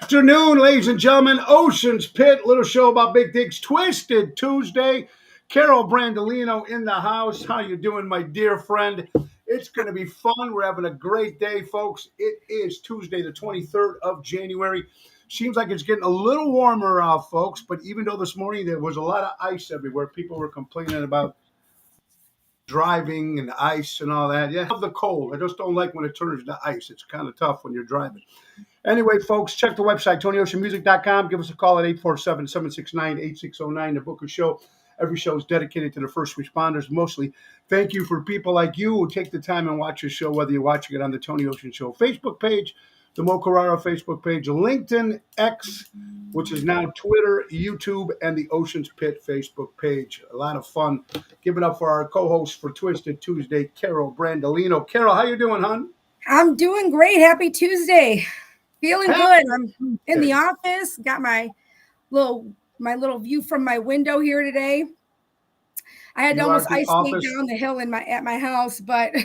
Afternoon, ladies and gentlemen. Ocean's Pit, little show about big things. Twisted Tuesday. Carol Brandolino in the house. How you doing, my dear friend? It's going to be fun. We're having a great day, folks. It is Tuesday, the 23rd of January. Seems like it's getting a little warmer, folks. But even though this morning there was a lot of ice everywhere, people were complaining about driving and ice and all that. Yeah, I love the cold. I just don't like when it turns to ice. It's kind of tough when you're driving. Anyway, folks, check the website, TonyOceanMusic.com. Give us a call at 847-769-8609 to book a show. Every show is dedicated to the first responders, mostly. Thank you for people like you who take the time and watch the show, whether you're watching it on the Tony Ocean Show Facebook page, the Mo Carraro Facebook page, LinkedIn, X, which is now Twitter, YouTube, and the Ocean's Pit Facebook page. A lot of fun. Give it up for our co-host for Twisted Tuesday, Carol Brandolino. Carol, how you doing, hon? I'm doing great. Happy Tuesday. Feeling good. I'm in the office. Got my little view from my window here today. I had to almost ice skate down the hill at my house, but I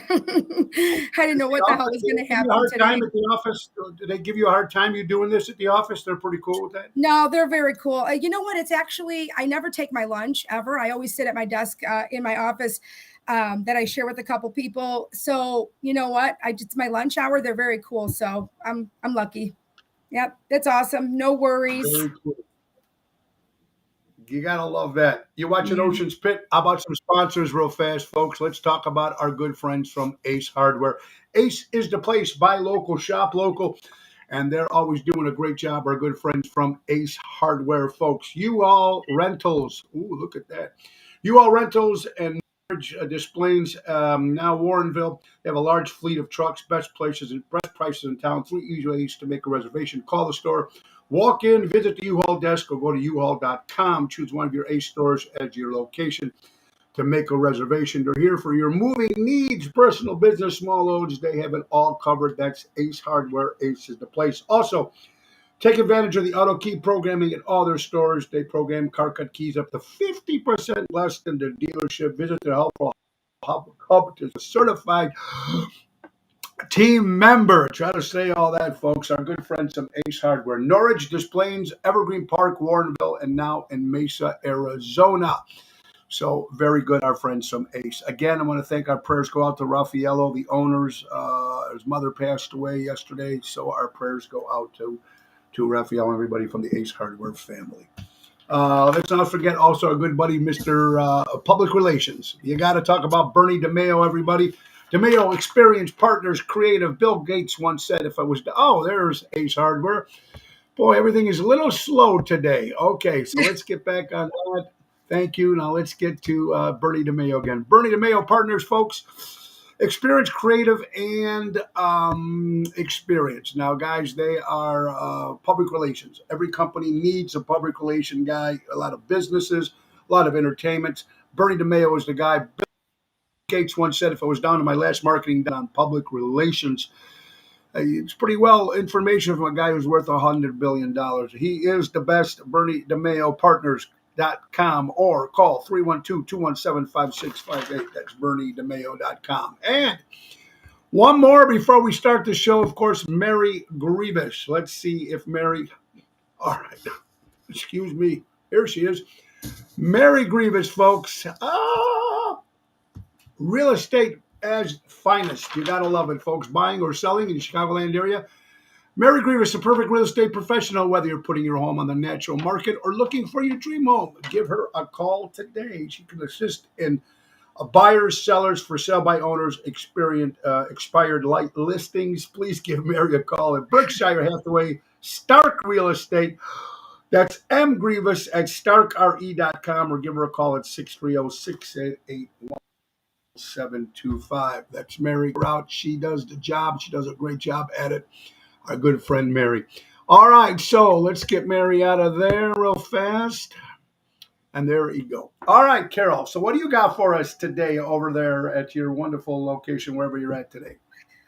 didn't know what the hell was going to happen today. Time at the office? Did they give you a hard time? You doing this at the office? They're pretty cool with that. No, they're very cool. You know what? It's actually I never take my lunch ever. I always sit at my desk in my office. That I share with a couple people. So you know what? It's my lunch hour. They're very cool. So I'm lucky. Yep. That's awesome. No worries. Very cool. You got to love that. You're watching Ocean's Pit. How about some sponsors real fast, folks? Let's talk about our good friends from Ace Hardware. Ace is the place. Buy local, shop local. And they're always doing a great job. Our good friends from Ace Hardware, folks. U-Haul Rentals. Ooh, look at that. U-Haul Rentals and displays now Warrenville. They have a large fleet of trucks, best prices in town. 3 easy ways to make a reservation. Call the store, walk in, visit the U-Haul desk, or go to uhaul.com. Choose one of your Ace stores as your location to make a reservation. They're here for your moving needs, personal, business, small loads. They have it all covered. That's Ace Hardware. Ace is the place. Also, take advantage of the auto key programming at all their stores. They program car cut keys up to 50% less than their dealership. Visit their helpful hub to a certified team member. Try to say all that, folks. Our good friends from Ace Hardware. Norwich, Des Plaines, Evergreen Park, Warrenville, and now in Mesa, Arizona. So very good, our friends from Ace. Again, I want to thank our prayers go out to Raffaello, the owners. His mother passed away yesterday, so our prayers go out to Raphael and everybody from the Ace Hardware family. Let's not forget also our good buddy, Mr. Public Relations. You got to talk about Bernie DeMayo, everybody. DeMayo, experienced partners, creative. Bill Gates once said, there's Ace Hardware. Boy, everything is a little slow today. Okay, so let's get back on that. Thank you. Now let's get to Bernie DeMayo again. Bernie DeMayo Partners, folks. Experience, creative, and experience. Now, guys, they are public relations. Every company needs a public relation guy. A lot of businesses, a lot of entertainment. Bernie DeMayo is the guy. Bill Gates once said, if I was down to my last marketing on public relations, it's pretty well information from a guy who's worth $100 billion. He is the best. Bernie DeMayo Partners.com or call 312-217-5658. That's BernieDeMayo.com. And one more before we start the show, of course, Mary Grievous. Let's see if Mary, all right, excuse me, here she is. Mary Grievous, folks. Real estate as finest. You got to love it, folks. Buying or selling in the Chicagoland area. Mary Grievous, the perfect real estate professional, whether you're putting your home on the natural market or looking for your dream home. Give her a call today. She can assist in buyers, sellers, for sale by owners, expired light listings. Please give Mary a call at Berkshire Hathaway Stark Real Estate. That's M. Grievous at starkre.com or give her a call at 630-681-725. That's Mary Rout. She does the job. She does a great job at it. Our good friend Mary. All right, so let's get Mary out of there real fast. And there you go. All right, Carol. So what do you got for us today over there at your wonderful location, wherever you're at today?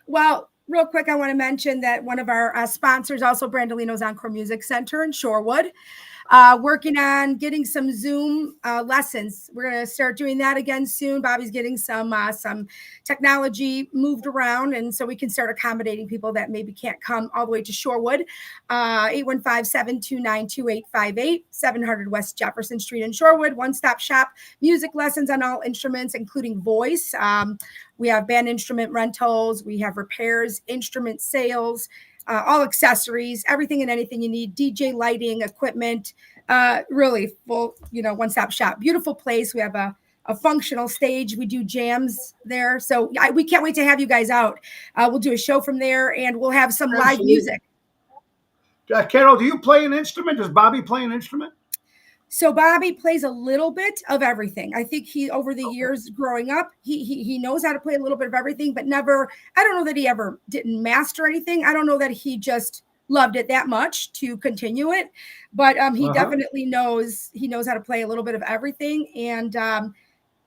Well, real quick, I want to mention that one of our sponsors, also Brandolino's Encore Music Center in Shorewood. Working on getting some Zoom lessons. We're going to start doing that again soon. Bobby's getting some technology moved around, and so we can start accommodating people that maybe can't come all the way to Shorewood. 815-729-2858, 700 West Jefferson Street in Shorewood. One-stop shop, music lessons on all instruments, including voice. We have band instrument rentals. We have repairs, instrument sales, all accessories, everything and anything you need, DJ lighting, equipment, really full, one-stop shop. Beautiful place. We have a functional stage. We do jams there. So we can't wait to have you guys out. We'll do a show from there, and we'll have some live music. Carol, do you play an instrument? Does Bobby play an instrument? So Bobby plays a little bit of everything. I think he, over the years growing up, he knows how to play a little bit of everything, but never, I don't know that he ever didn't master anything. I don't know that he just loved it that much to continue it, but he definitely knows how to play a little bit of everything. And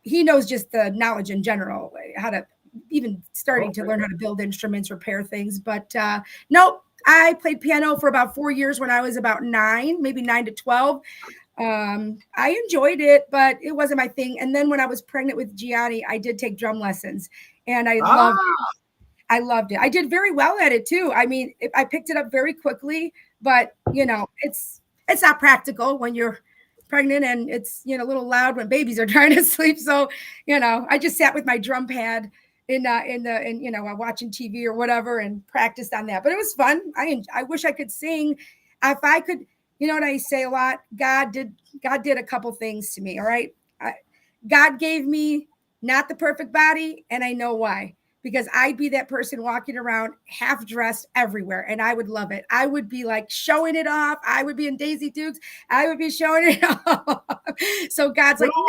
he knows just the knowledge in general, how to even starting to learn how to build instruments, repair things. But no, I played piano for about 4 years when I was about 9, maybe 9 to 12. I enjoyed it, but it wasn't my thing. And then when I was pregnant with Gianni, I did take drum lessons, and I loved it. I loved it. I did very well at it too. I mean, I picked it up very quickly, but it's not practical when you're pregnant, and it's, a little loud when babies are trying to sleep. So, I just sat with my drum pad in watching TV or whatever and practiced on that. But it was fun. I wish I could sing. If I could. You know what I say a lot? God did a couple things to me. All right. God gave me not the perfect body. And I know why, because I'd be that person walking around half dressed everywhere, and I would love it. I would be like showing it off. I would be in Daisy Dukes. I would be showing it off. So God's like, no.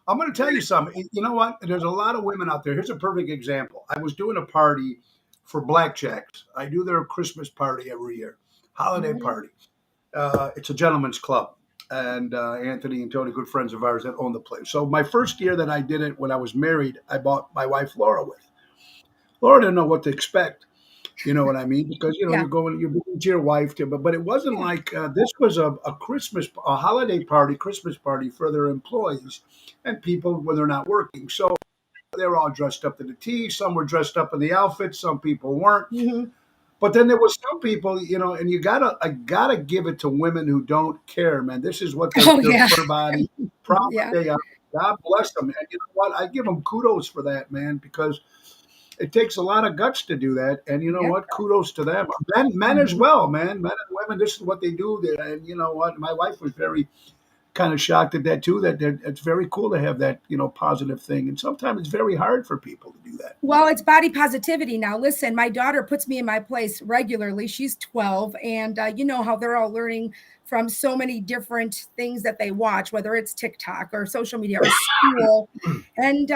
I'm going to tell you something. You know what? There's a lot of women out there. Here's a perfect example. I was doing a party for Blackjacks. I do their Christmas party every year, holiday party. It's a gentleman's club, and Anthony and Tony, good friends of ours that own the place. So my first year that I did it, when I was married, I bought my wife Laura with. Laura didn't know what to expect. You know what I mean? Because you're going to your wife, but it wasn't like this was a holiday party, Christmas party for their employees and people when they're not working. So they were all dressed up to the T. Some were dressed up in the outfits. Some people weren't. Mm-hmm. But then there was some people, and I gotta give it to women who don't care, man. This is what their body proud they are. God bless them, and you know what? I give them kudos for that, man, because it takes a lot of guts to do that. And you know what? Kudos to them. Men as well, man. Men and women, this is what they do. And you know what? My wife was very kind of shocked at that too, that it's very cool to have that, positive thing. And sometimes it's very hard for people to do that. Well, it's body positivity. Now, listen, my daughter puts me in my place regularly. She's 12, and you know how they're all learning from so many different things that they watch, whether it's TikTok or social media or school. And,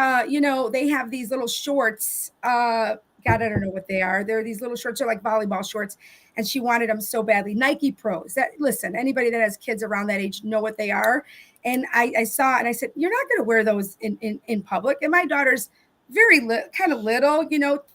they have these little shorts. God, I don't know what they are. They're these little shorts, are like volleyball shorts. And she wanted them so badly. Nike Pros. Listen, anybody that has kids around that age know what they are. And I saw it and I said, you're not going to wear those in public. And my daughter's very kind of little,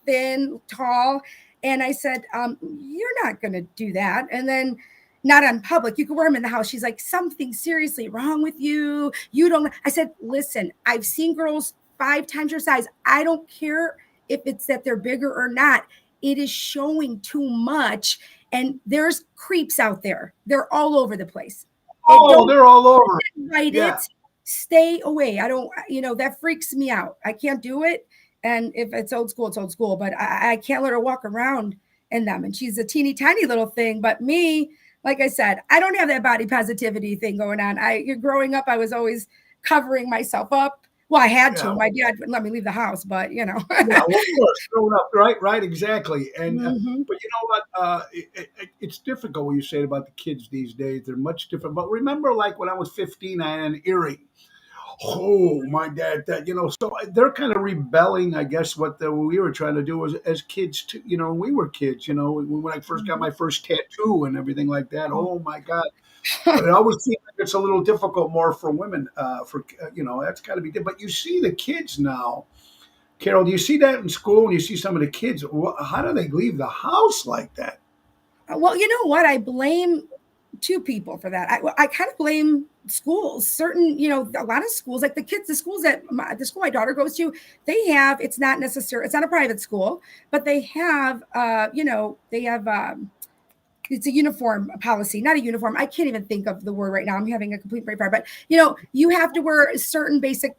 thin, tall. And I said, you're not going to do that. And then not on public. You can wear them in the house. She's like, something seriously wrong with you. You don't. I said, listen, I've seen girls 5 times your size. I don't care if it's that they're bigger or not. It is showing too much, and there's creeps out there. They're all over the place. Oh, they're all over. Right. Yeah. Stay away. I don't, that freaks me out. I can't do it. And if it's old school, it's old school, but I can't let her walk around in them. And she's a teeny tiny little thing. But me, like I said, I don't have that body positivity thing going on. Growing up, I was always covering myself up. Well, I had to. My dad wouldn't let me leave the house, but yeah, well, of course, growing up, right, exactly. And but you know what? It's difficult what you said about the kids these days. They're much different. But remember, like when I was 15, I had an earring. Oh, my dad! So they're kind of rebelling, I guess. What we were trying to do was as kids, too. We were kids. When I first got my first tattoo and everything like that. Oh my God. But it always seems like it's a little difficult more for women. That's got to be different. But you see the kids now, Carol. Do you see that in school? When you see some of the kids, how do they leave the house like that? Well, you know what? I blame two people for that. I kind of blame schools. Certain, a lot of schools, like the schools that the school my daughter goes to, they have, it's not a private school, but they have, it's a uniform policy, not a uniform. I can't even think of the word right now. I'm having a complete brain fart, but you have to wear certain basic,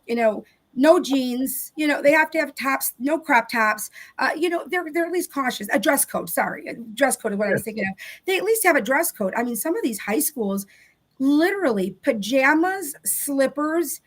no jeans, they have to have tops, no crop tops. They're at least cautious. A dress code, sorry. A dress code is what I was thinking of. They at least have a dress code. I mean, some of these high schools, literally pajamas, slippers,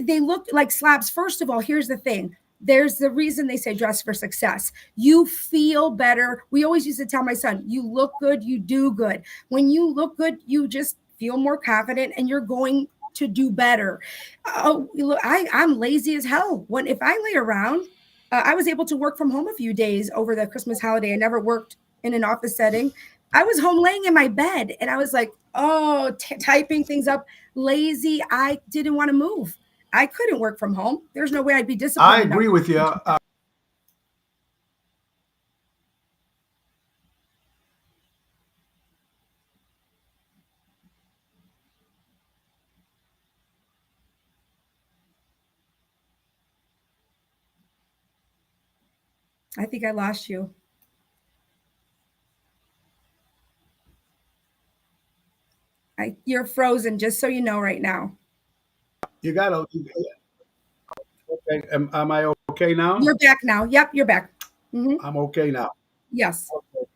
they look like slobs. First of all, here's the thing. There's the reason they say dress for success. You feel better. We always used to tell my son, you look good, you do good. When you look good, you just feel more confident and you're going to do better. Oh, look, I'm lazy as hell. If I lay around, I was able to work from home a few days over the Christmas holiday. I never worked in an office setting. I was home laying in my bed and I was like, typing things up, lazy. I didn't want to move. I couldn't work from home. There's no way I'd be disciplined. I agree with you. I think I lost you. You're frozen, just so you know right now. You got to. Okay. Am I okay now? You're back now. Yep, you're back. Mm-hmm. I'm okay now. Yes. Okay.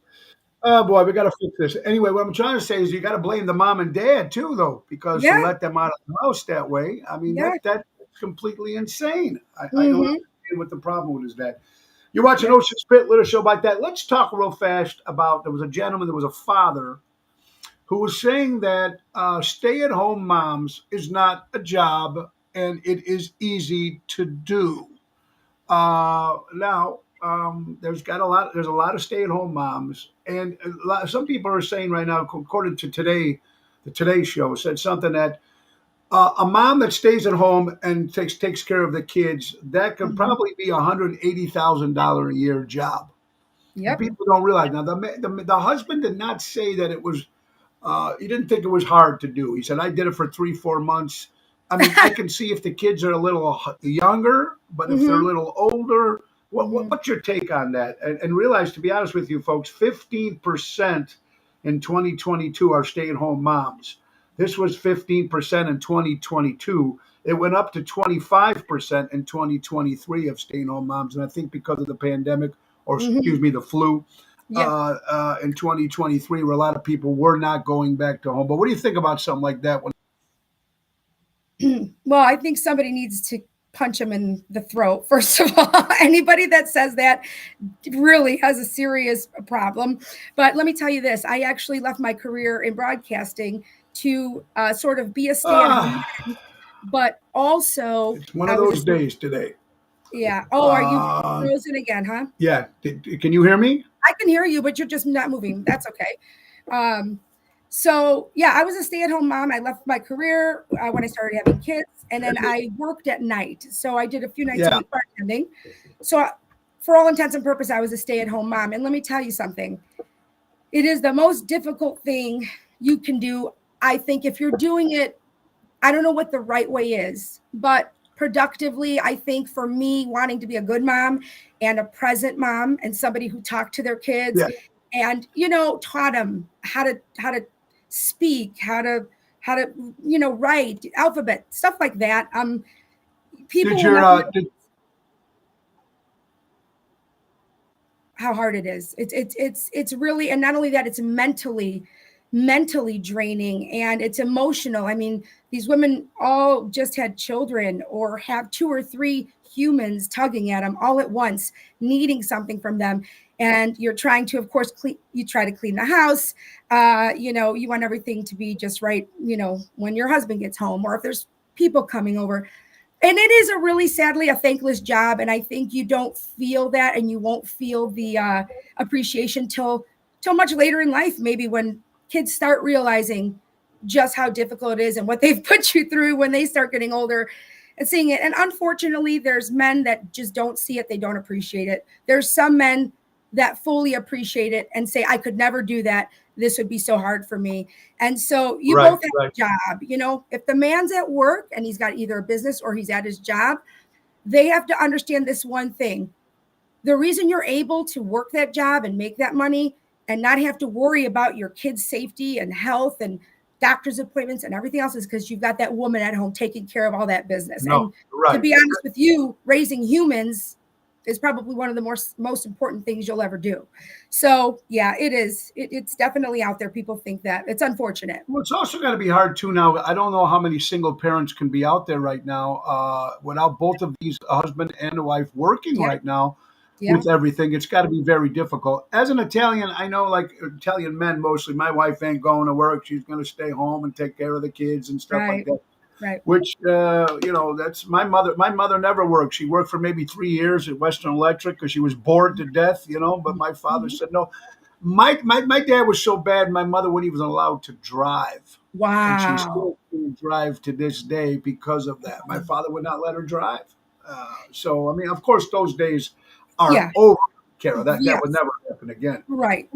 Oh boy, we got to fix this. Anyway, what I'm trying to say is you got to blame the mom and dad too, though, because to let them out of the house that way. I mean, that's completely insane. I don't understand what the problem with is that. You're watching Ocean Spit, little show like that. Let's talk real fast about, there was a gentleman, there was a father who was saying that stay-at-home moms is not a job and it is easy to do. Now, there's a lot of stay-at-home moms, and some people are saying right now, according to the Today Show, said something that a mom that stays at home and takes care of the kids, that could probably be $180,000 a year job. Yep. People don't realize. Now, the husband did not say that it was. He didn't think it was hard to do. He said, "I did it for 3-4 months." I mean, I can see if the kids are a little younger, but if they're a little older, what's your take on that? And realize, to be honest with you, folks, 15% in 2022 are stay-at-home moms. This was 15% in 2022. It went up to 25% in 2023 of stay-at-home moms. And I think because of the pandemic, or excuse me, the flu, in 2023, where a lot of people were not going back to home. But what do you think about something like that? Well, I think somebody needs to punch him in the throat, first of all. Anybody that says that really has a serious problem. But let me tell you this. I actually left my career in broadcasting to sort of be a stay-at-home mom, but also... It's one of those days today. Yeah. Oh, are you frozen again, huh? Yeah. Can you hear me? I can hear you, but you're just not moving. That's okay. So, yeah, I was a stay-at-home mom. I left my career when I started having kids, and then I worked at night. So I did a few nights a week bartending. So for all intents and purposes, I was a stay-at-home mom. And let me tell you something. It is the most difficult thing you can do. I think if you're doing it, I don't know what the right way is, but productively, I think for me, wanting to be a good mom and a present mom and somebody who talked to their kids and, taught them how to speak, how to write, alphabet, stuff like that. People how hard it is. It's really, and not only that, it's mentally draining, and it's emotional. I mean, these women all just had children or have 2 or 3 humans tugging at them all at once, needing something from them. And you're trying to, of course, you try to clean the house. You want everything to be just right, when your husband gets home or if there's people coming over. And it is sadly a thankless job. And I think you don't feel that, and you won't feel the appreciation till much later in life, maybe when kids start realizing just how difficult it is and what they've put you through when they start getting older and seeing it. And unfortunately, there's men that just don't see it. They don't appreciate it. There's some men that fully appreciate it and say, I could never do that. this would be so hard for me. And so you both have a job. If the man's at work and he's got either a business or he's at his job, they have to understand this one thing. The reason you're able to work that job and make that money and not have to worry about your kids' safety and health and doctor's appointments and everything else is because you've got that woman at home taking care of all that business. And to be honest with you, raising humans is probably one of the most important things you'll ever do. So yeah, it is. It's definitely out there. People think that. It's unfortunate. Well, it's also got to be hard too now. I don't know how many single parents can be out there right now without both of these, a husband and a wife, working right now with everything. It's got to be very difficult. As an Italian, I know, like Italian men mostly, my wife ain't going to work. She's going to stay home and take care of the kids and stuff like that. Right. Which, that's my mother. My mother never worked. She worked for maybe 3 years at Western Electric because she was bored to death, but my father said no. My dad was so bad, my mother wouldn't even allowed to drive. Wow. And she still can't drive to this day because of that. My father would not let her drive. So, I mean, of course, those days are over. Carol, that would never happen again. Right.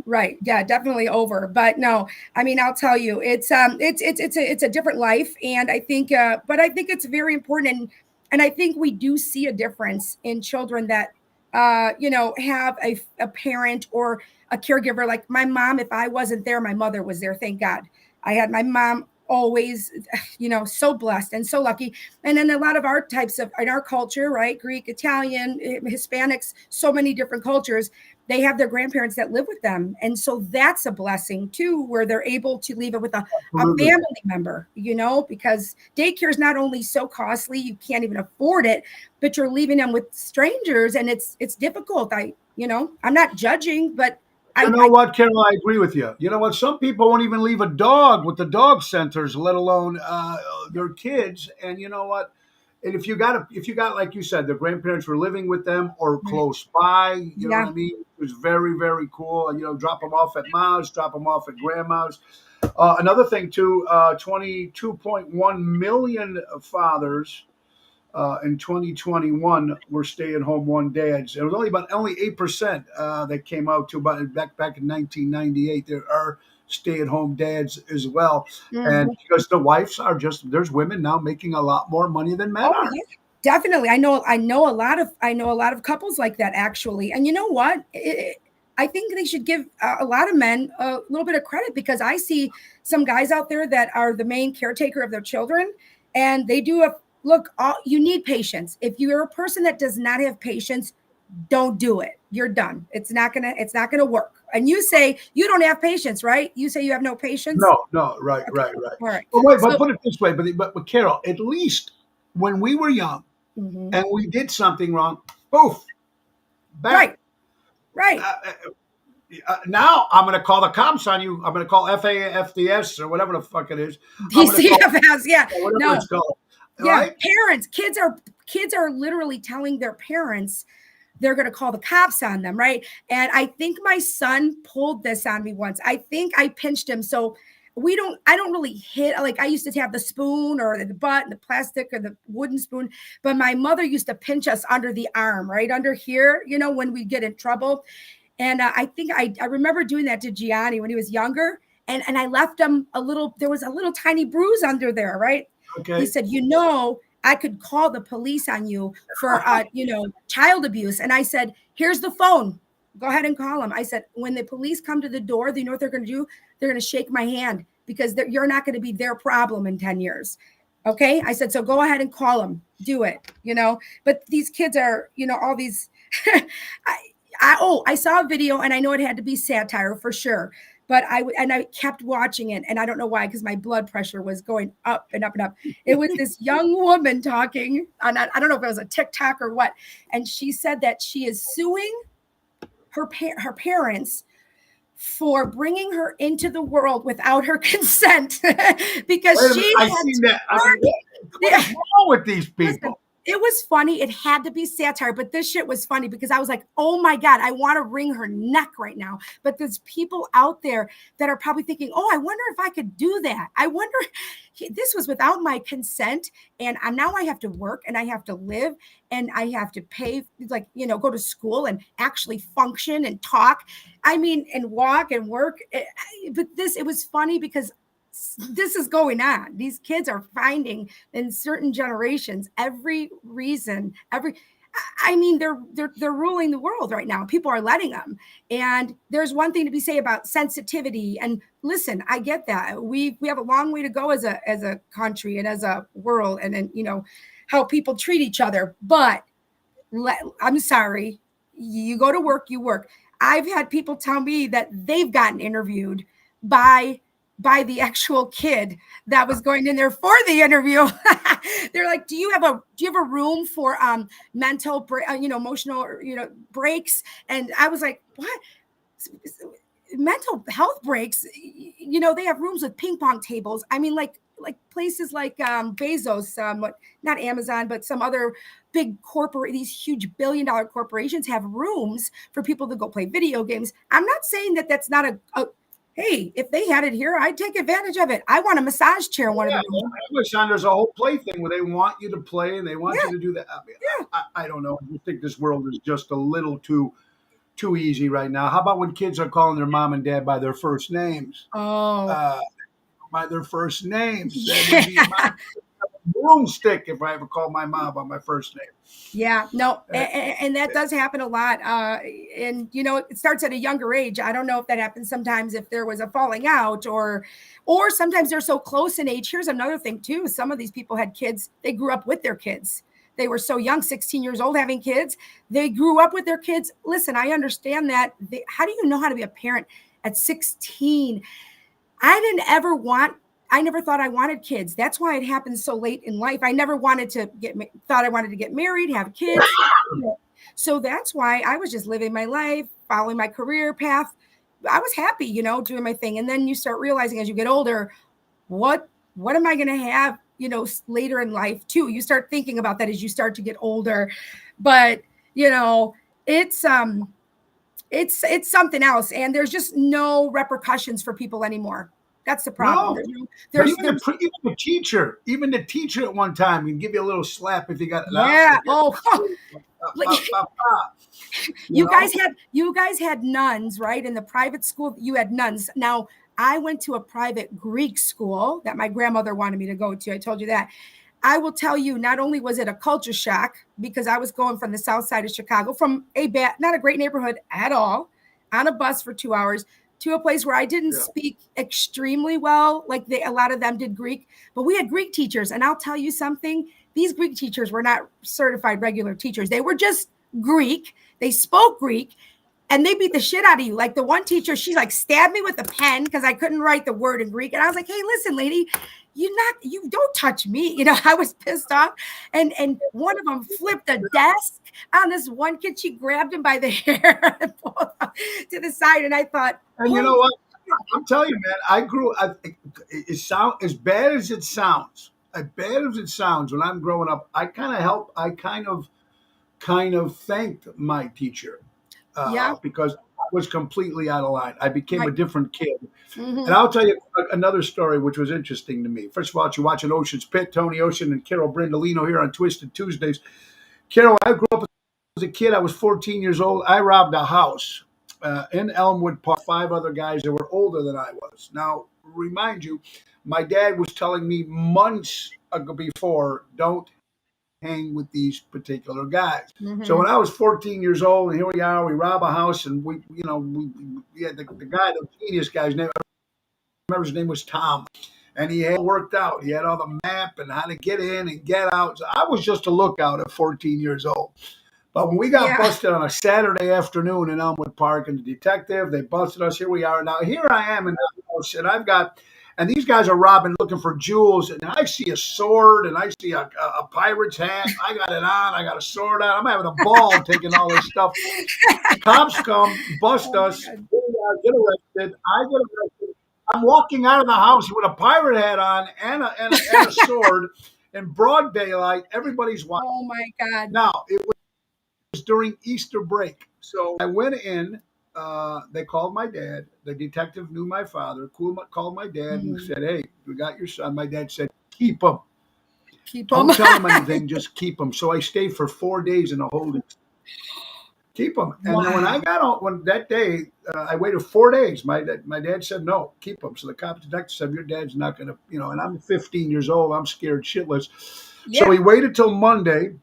Yeah, definitely over. But no, I mean, I'll tell you, it's a different life. And I think, but I think it's very important. And I think we do see a difference in children that, have a parent or a caregiver. Like my mom, if I wasn't there, my mother was there. Thank God. I had my mom always, so blessed and so lucky. And then a lot of our types of, in our culture, right? Greek, Italian, Hispanics, so many different cultures, they have their grandparents that live with them. And so that's a blessing too, where they're able to leave it with a family member, because daycare is not only so costly, you can't even afford it, but you're leaving them with strangers and it's difficult. I'm not judging, but you know what, Carol? I agree with you. You know what? Some people won't even leave a dog with the dog centers, let alone their kids. And you know what? And if you got, like you said, the grandparents were living with them or close by, you know what I mean? It was very, very cool. And, drop them off at mom's, drop them off at grandma's. Another thing too, 22.1 million fathers in 2021 were stay-at-home one dads. It was only 8% that came out to about back in 1998. There are stay-at-home dads as well, and because the wives are there's women now making a lot more money than men are. Yeah, definitely. I know a lot of couples like that actually. And you know what? I think they should give a lot of men a little bit of credit because I see some guys out there that are the main caretaker of their children, and they do you need patience. If you're a person that does not have patience, don't do it. You're done. It's not gonna work. And you say you don't have patience, right? You say you have no patience. No, right. All right. Well, wait, but put it this way, but Carol, at least when we were young and we did something wrong, poof, back. Right. Now I'm going to call the cops on you. I'm going to call FAFDS or whatever the fuck it is. DCFS, yeah. Whatever it's called. Yeah, right? Parents, kids are literally telling their parents they're going to call the cops on them, right? And I think my son pulled this on me once. I think I pinched him. So I don't really hit, like I used to have the spoon or the butt and the plastic or the wooden spoon, but my mother used to pinch us under the arm, right under here, when we get in trouble. And I think I remember doing that to Gianni when he was younger. And I left him there was a little tiny bruise under there, right? Okay. He said, I could call the police on you for, child abuse. And I said, here's the phone. Go ahead and call them. I said, when the police come to the door, do you know what they're going to do? They're going to shake my hand because you're not going to be their problem in 10 years. Okay. I said, so go ahead and call them. Do it, but these kids are, all these, I saw a video and I know it had to be satire for sure. But I kept watching it, and I don't know why, because my blood pressure was going up and up and up. It was this young woman talking, and I don't know if it was a TikTok or what, and she said that she is suing her parents for bringing her into the world without her consent because I've seen that. What's wrong with these people? it was funny. It had to be satire, but this shit was funny because I was like, oh my God, I want to wring her neck right now. But there's people out there that are probably thinking, oh, I wonder if I could do that. I wonder, this was without my consent. And now I have to work and I have to live and I have to pay, like, go to school and actually function and talk. I mean, and walk and work. But it was funny because this is going on. These kids are finding in certain generations every reason, I mean, they're ruling the world right now. People are letting them. And there's one thing to be said about sensitivity. And listen, I get that. We have a long way to go as a country and as a world, and then how people treat each other. But I'm sorry, you go to work, you work. I've had people tell me that they've gotten interviewed by the actual kid that was going in there for the interview. They're like, do you have a room for mental emotional breaks? And I was like, what? Mental health breaks? They have rooms with ping pong tables. I mean, like places like Bezos, not Amazon, but some other big these huge billion-dollar corporations have rooms for people to go play video games. I'm not saying that that's not a hey, if they had it here, I'd take advantage of it. I want a massage chair in one of them. There's a whole play thing where they want you to play and they want you to do that. I don't know. I think this world is just a little too easy right now. How about when kids are calling their mom and dad by their first names? Oh. By their first names. That would be my broomstick if I ever called my mom by my first name. Yeah, no, and that does happen a lot. And it starts at a younger age. I don't know if that happens sometimes if there was a falling out or sometimes they're so close in age. Here's another thing too. Some of these people had kids. They grew up with their kids. They were so young, 16 years old, having kids. They grew up with their kids. Listen, I understand that. How do you know how to be a parent at 16? I never thought I wanted kids. That's why it happened so late in life. I never thought I wanted to get married, have kids. So that's why I was just living my life, following my career path. I was happy, doing my thing. And then you start realizing as you get older, what am I going to have, later in life too? You start thinking about that as you start to get older. But, it's something else. And there's just no repercussions for people anymore. That's the problem. No. Even the teacher at one time can give you a little slap if you got. Yeah. You guys had nuns, right? In the private school, you had nuns. Now, I went to a private Greek school that my grandmother wanted me to go to. I told you that. I will tell you, not only was it a culture shock because I was going from the south side of Chicago, from not a great neighborhood at all, on a bus for 2 hours, to a place where I didn't speak extremely well, like a lot of them did Greek, but we had Greek teachers. And I'll tell you something, these Greek teachers were not certified regular teachers. They were just Greek. They spoke Greek and they beat the shit out of you. Like the one teacher, she like stabbed me with a pen because I couldn't write the word in Greek. And I was like, hey, listen, lady, you don't touch me. I was pissed off. And one of them flipped a desk on this one kid. She grabbed him by the hair and pulled him to the side. And I thought, and you know what? I'm telling you, man, as bad as it sounds, when I'm growing up, I kind of thanked my teacher because I was completely out of line. I became a different kid. Mm-hmm. And I'll tell you another story which was interesting to me. First of all, you're watching Ocean's Pit, Tony Ocean and Carol Brindolino here on Twisted Tuesdays. Carol, I grew up as a kid. I was 14 years old. I robbed a house in Elmwood Park. 5 other guys that were older than I was. Now, remind you, my dad was telling me months ago before, don't hang with these particular guys. Mm-hmm. So when I was 14 years old, and here we are, we rob a house, and we had the guy, the genius guy's name, I remember his name was Tom, and he had it worked out. He had all the map and how to get in and get out. So I was just a lookout at 14 years old. But when we got busted on a Saturday afternoon in Elmwood Park, and the detective, they busted us. Here we are. Now, here I am in the house, and these guys are robbing, looking for jewels. And I see a sword, and I see a pirate's hat. I got it on. I got a sword on. I'm having a ball taking all this stuff. Cops come, bust us. Get arrested. I get arrested. I'm walking out of the house with a pirate hat on and a sword. in broad daylight. Everybody's watching. Oh my God. Now, it was during Easter break. So I went in. They called my dad. The detective knew my father. Called my dad and said, "Hey, we got your son." My dad said, "Keep him. Keep Don't them. tell him anything. Just keep him." So I stayed for 4 days in a holding. Keep him. And then when I got on that day, I waited 4 days. My dad said, "No, keep him." So the cop detective said, "Your dad's not going to, and I'm 15 years old. I'm scared shitless." Yeah. So he waited till Monday.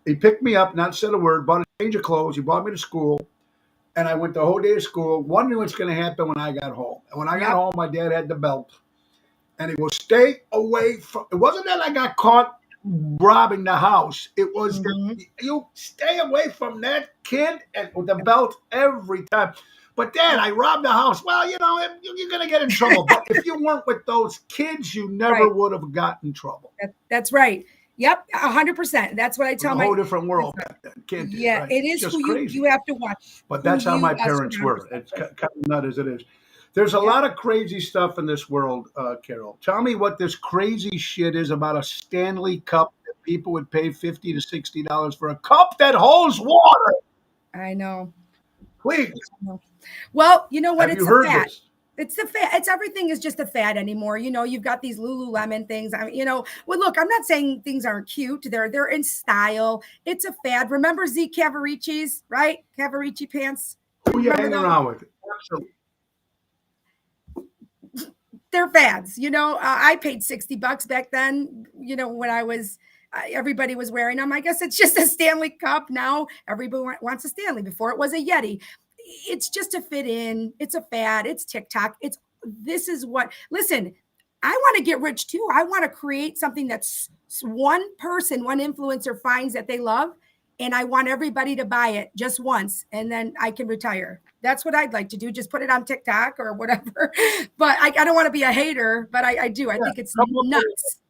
He picked me up, not said a word, bought a change of clothes. He brought me to school. And I went the whole day to school, wondering what's going to happen when I got home. And when I got home, my dad had the belt. And he goes, "Stay away from," it wasn't that I got caught robbing the house. It was that you stay away from that kid and with the belt every time. "But Dad, I robbed the house." "Well, you're going to get in trouble. But if you weren't with those kids, you never would have gotten in trouble." That's right. Yep, 100%. That's what I tell my. A whole different world back then. Can't do Yeah, right? it is Just who crazy. you have to watch. But that's how my parents were. It's kind of nut as it is. There's a lot of crazy stuff in this world, Carol. Tell me what this crazy shit is about a Stanley Cup that people would pay $50 to $60 for, a cup that holds water. I know. Please. Well, you know what? Have you heard this? It's the fad. It's everything is just a fad anymore. You've got these Lululemon things. Well, look, I'm not saying things aren't cute. They're in style. It's a fad. Remember Z Cavaricci's, right? Cavaricci pants. Who you hanging around with? Absolutely. They're fads. I paid $60 back then. When I was. Everybody was wearing them. I guess it's just a Stanley Cup now. Everybody wants a Stanley. Before it was a Yeti. It's just to fit in. It's a fad. It's TikTok. Listen, I want to get rich too. I want to create something that's one influencer finds that they love, and I want everybody to buy it just once, and then I can retire. That's what I'd like to do. Just put it on TikTok or whatever. But I don't want to be a hater, but I do. I think it's nuts.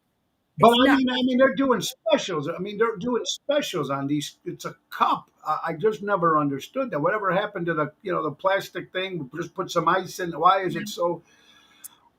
But I mean, they're doing specials. They're doing specials on these. It's a cup. I just never understood that. Whatever happened to the plastic thing? Just put some ice in. Why is it so?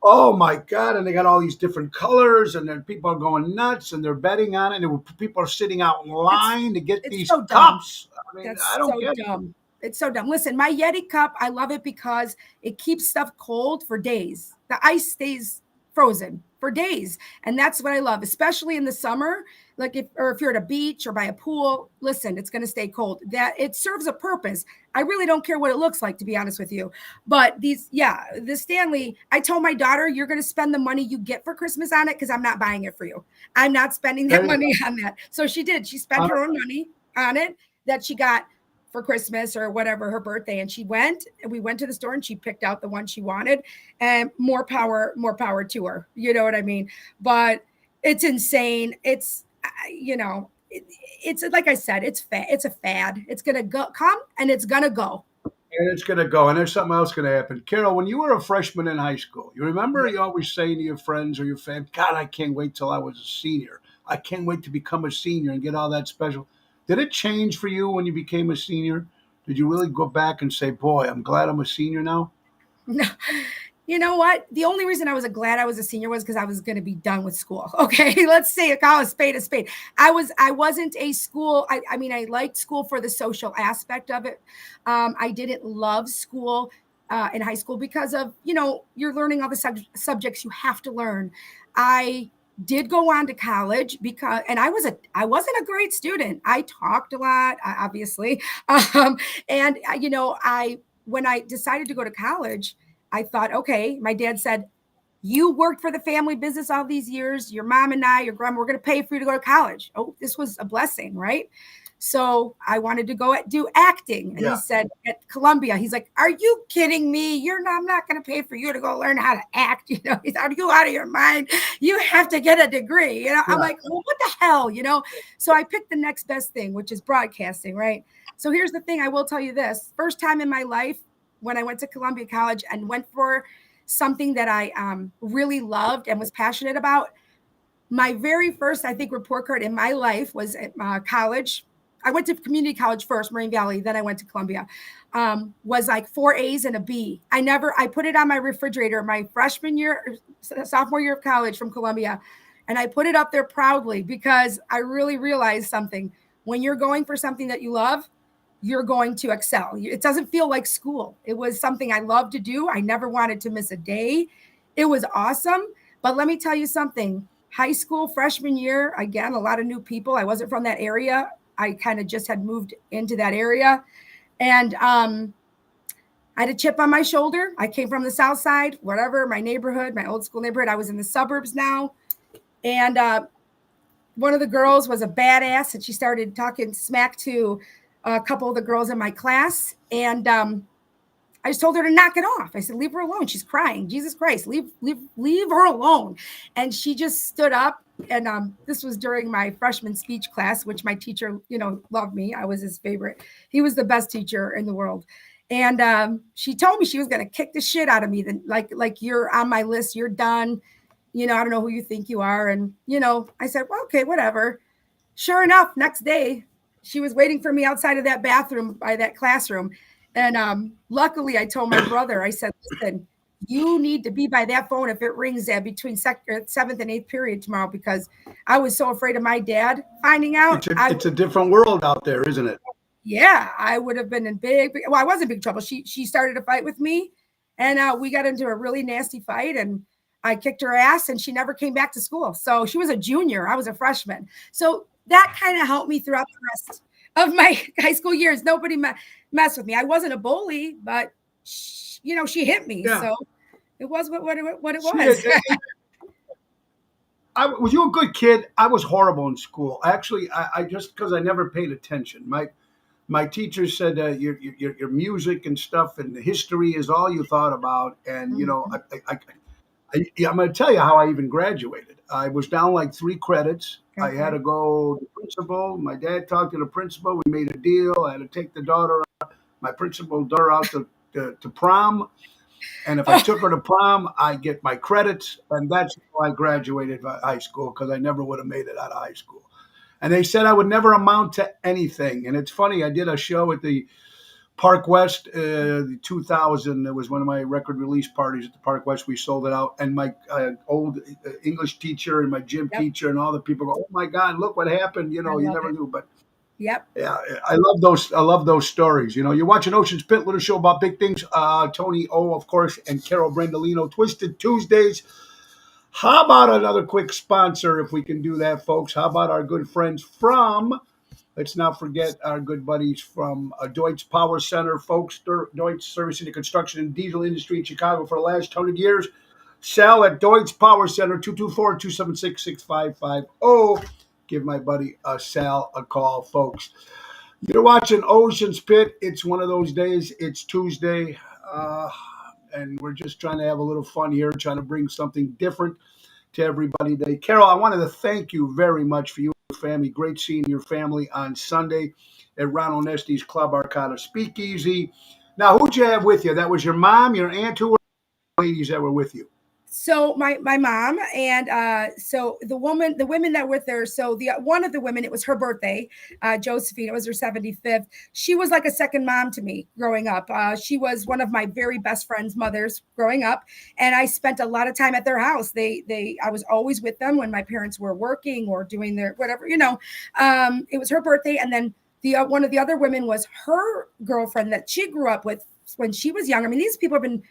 Oh my God! And they got all these different colors, and then people are going nuts, and they're betting on it. And people are sitting out in line to get these cups. I don't get it. It's so dumb. Listen, my Yeti cup, I love it because it keeps stuff cold for days. The ice stays frozen for days. And that's what I love, especially in the summer. Like if you're at a beach or by a pool, listen, it's going to stay cold. That it serves a purpose. I really don't care what it looks like, to be honest with you. But the Stanley, I told my daughter, you're going to spend the money you get for Christmas on it because I'm not buying it for you. I'm not spending that money on that. So she did. She spent her own money on it that she got for Christmas or whatever, her birthday. And we went to the store and she picked out the one she wanted, and more power to her. You know what I mean? But it's insane. It's, it's like I said, it's a fad. It's going to come and it's going to go. And it's going to go. And there's something else going to happen. Carol, when you were a freshman in high school, you remember you always saying to your friends or your family, "God, I can't wait till I was a senior. I can't wait to become a senior and get all that special." Did it change for you when you became a senior? Did you really go back and say, "Boy, I'm glad I'm a senior now"? No. You know what? The only reason I was glad I was a senior was because I was going to be done with school. Okay, let's say call a spade a spade. I wasn't a school. I liked school for the social aspect of it. I didn't love school in high school because of you're learning all the subjects you have to learn. I did go on to college and I wasn't a great student. I talked a lot, obviously. And when I decided to go to college, I thought, okay, my dad said, "You worked for the family business all these years. Your mom and your grandma, we're going to pay for you to go to college." Oh, this was a blessing, right? So I wanted to go do acting. And he said at Columbia, he's like, "Are you kidding me? I'm not going to pay for you to go learn how to act. Are you out of your mind? You have to get a degree." I'm like, well, what the hell, So I picked the next best thing, which is broadcasting, right? So here's the thing. I will tell you this. First time in my life when I went to Columbia College and went for something that I really loved and was passionate about, my very first, I think, report card in my life was at college. I went to community college first, Moraine Valley. Then I went to Columbia. Was like 4 A's and a B. I put it on my refrigerator my sophomore year of college from Columbia. And I put it up there proudly because I really realized something. When you're going for something that you love, you're going to excel. It doesn't feel like school. It was something I loved to do. I never wanted to miss a day. It was awesome. But let me tell you something. High school, freshman year, again, a lot of new people. I wasn't from that area. I kind of just had moved into that area. And I had a chip on my shoulder. I came from the South Side, whatever, my neighborhood, my old school neighborhood. I was in the suburbs now. And one of the girls was a badass, and she started talking smack to a couple of the girls in my class. And I just told her to knock it off. I said, leave her alone. She's crying. Jesus Christ, leave her alone. And she just stood up. And this was during my freshman speech class, which my teacher, loved me. I was his favorite. He was the best teacher in the world. And she told me she was going to kick the shit out of me. Then like you're on my list. You're done. I don't know who you think you are. And, I said, well, okay, whatever. Sure enough, next day, she was waiting for me outside of that bathroom by that classroom. And luckily, I told my brother, I said, listen, you need to be by that phone if it rings at between 7th and 8th period tomorrow, because I was so afraid of my dad finding out. It's a different world out there, isn't it? Yeah, I would have been in I was in big trouble. She started a fight with me, and we got into a really nasty fight, and I kicked her ass, and she never came back to school. So she was a junior. I was a freshman. So that kind of helped me throughout the rest of my high school years. Nobody messed with me. I wasn't a bully, but she hit me. Yeah. So it was what it was. Was you a good kid? I was horrible in school. Actually, I just because I never paid attention. My teacher said your music and stuff and history is all you thought about. And I'm going to tell you how I even graduated. I was down like 3 credits. Okay. I had to go to the principal. My dad talked to the principal. We made a deal. I had to take my principal daughter out to prom. And if I took her to prom, I get my credits. And that's how I graduated high school, because I never would have made it out of high school. And they said I would never amount to anything. And it's funny, I did a show at the Park West, 2000. It was one of my record release parties at the Park West. We sold it out. And my old English teacher and my gym teacher and all the people go, oh my God, look what happened. You never knew. But yep. Yeah, I love those stories. You're watching Ocean's Pit, little show about big things. Tony O, of course, and Carol Brandolino, Twisted Tuesdays. How about another quick sponsor, if we can do that, folks? How about our good friends from, let's not forget our good buddies from Deutz Power Center, folks. Deutz servicing the construction and diesel industry in Chicago for the last 100 years. Sal at Deutz Power Center, 224-276-6550. Give my buddy Sal a call, folks. You're watching Ocean's Pit. It's one of those days. It's Tuesday, and we're just trying to have a little fun here, trying to bring something different to everybody today. Carol, I wanted to thank you very much for you and your family. Great seeing your family on Sunday at Ron Onesti's Club Arcata Speakeasy. Now, who'd you have with you? That was your mom, your aunt, who were the ladies that were with you? So my mom, and so the women that were with her. So one of the women, it was her birthday, Josephine. It was her 75th. She was like a second mom to me growing up. She was one of my very best friend's mothers growing up, and I spent a lot of time at their house. I was always with them when my parents were working or doing their whatever. It was her birthday, and then one of the other women was her girlfriend that she grew up with when she was young. I mean, these people have been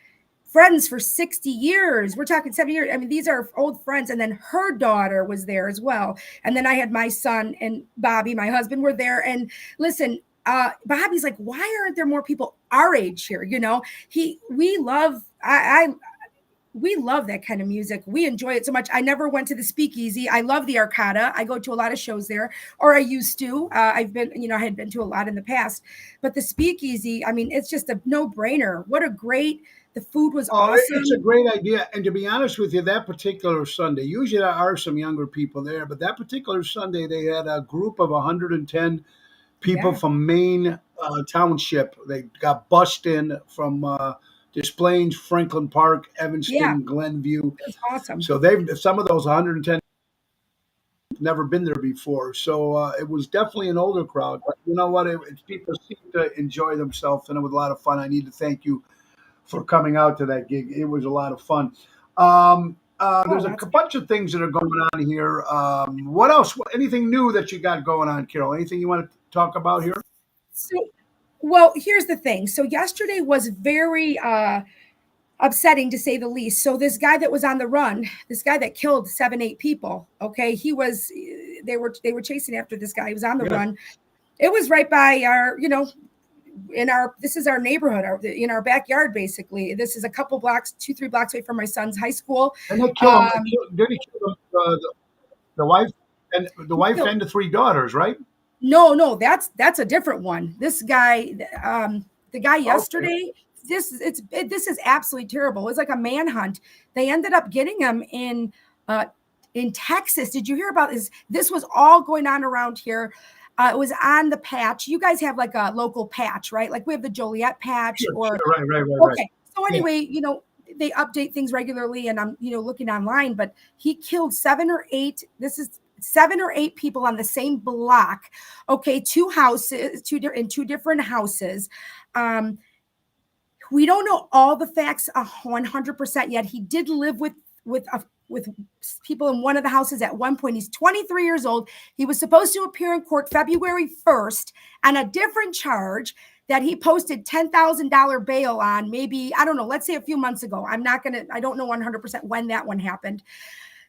friends for 60 years. We're talking 70 years. I mean, these are old friends. And then her daughter was there as well. And then I had my son and Bobby, my husband, were there. And listen, Bobby's like, why aren't there more people our age here? We love that kind of music. We enjoy it so much. I never went to the Speakeasy. I love the Arcata. I go to a lot of shows there, or I used to. I had been to a lot in the past. But the Speakeasy, I mean, it's just a no-brainer. The food was awesome. It's a great idea. And to be honest with you, that particular Sunday, usually there are some younger people there, but that particular Sunday, they had a group of 110 people from Maine Township. They got bussed in from Des Plaines, Franklin Park, Evanston, Glenview. That's awesome. So some of those 110 never been there before. So it was definitely an older crowd. But you know what? People seem to enjoy themselves, and it was a lot of fun. I need to thank you for coming out to that gig. It was a lot of fun. There's a That's bunch of things that are going on here. What else? Anything new that you got going on, Carol? Anything you want to talk about here? so. Well, here's the thing. So yesterday was very upsetting to say the least. So this guy that was on the run, this guy that killed 7, 8 people. Okay, they were chasing after this guy. He was on the run. It was right by our, this is our neighborhood, in our backyard, basically. This is a couple blocks, 2, 3 blocks away from my son's high school. And they kill him. Did he kill the wife and the 3 daughters, right? No, that's a different one. This guy, the guy yesterday, this is absolutely terrible. It's like a manhunt. They ended up getting him in Texas. Did you hear about this? This was all going on around here. It was on the patch. You guys have like a local patch, right? Like we have the Joliet patch. Right. Okay. So anyway, they update things regularly, and I'm looking online. But he killed 7 or 8. This is 7 or 8 people on the same block. Okay, 2 houses, in 2 different houses. We don't know all the facts 100% yet. He did live with people in one of the houses at one point. He's 23 years old. He was supposed to appear in court February 1st on a different charge that he posted $10,000 bail on, maybe, I don't know, let's say a few months ago. I don't know 100% when that one happened.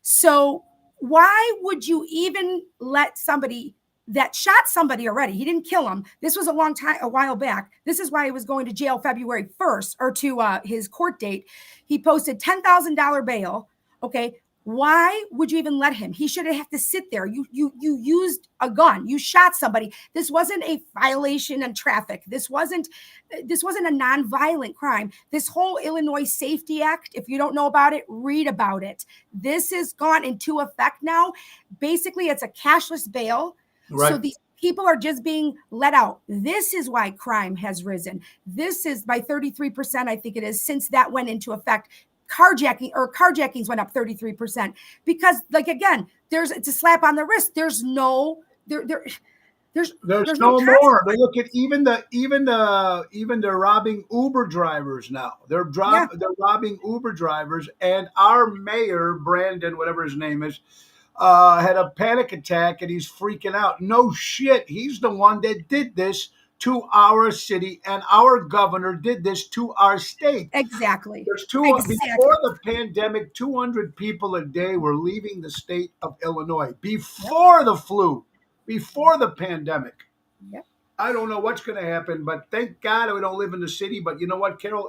So why would you even let somebody that shot somebody already? He didn't kill him. This was a while back. This is why he was going to jail February 1st, or to his court date. He posted $10,000 bail. Okay. Why would you even let him? He shouldn't have to sit there. You used a gun. You shot somebody. This wasn't a violation in traffic. This wasn't a nonviolent crime. This whole Illinois Safety Act, if you don't know about it, read about it. This has gone into effect now. Basically, it's a cashless bail. Right. So these people are just being let out. This is why crime has risen. This is by 33%, I think it is, since that went into effect. Carjackings went up 33% because, like, again, it's a slap on the wrist. There's no more. They look at even they're robbing Uber drivers now. They're robbing Uber drivers, and our mayor, Brandon, whatever his name is, had a panic attack and he's freaking out. No shit. He's the one that did this to our city, and our governor did this to our state. Exactly. Before the pandemic, 200 people a day were leaving the state of Illinois before the flu, before the pandemic. Yep. I don't know what's going to happen, but thank God we don't live in the city. But you know what, Carol?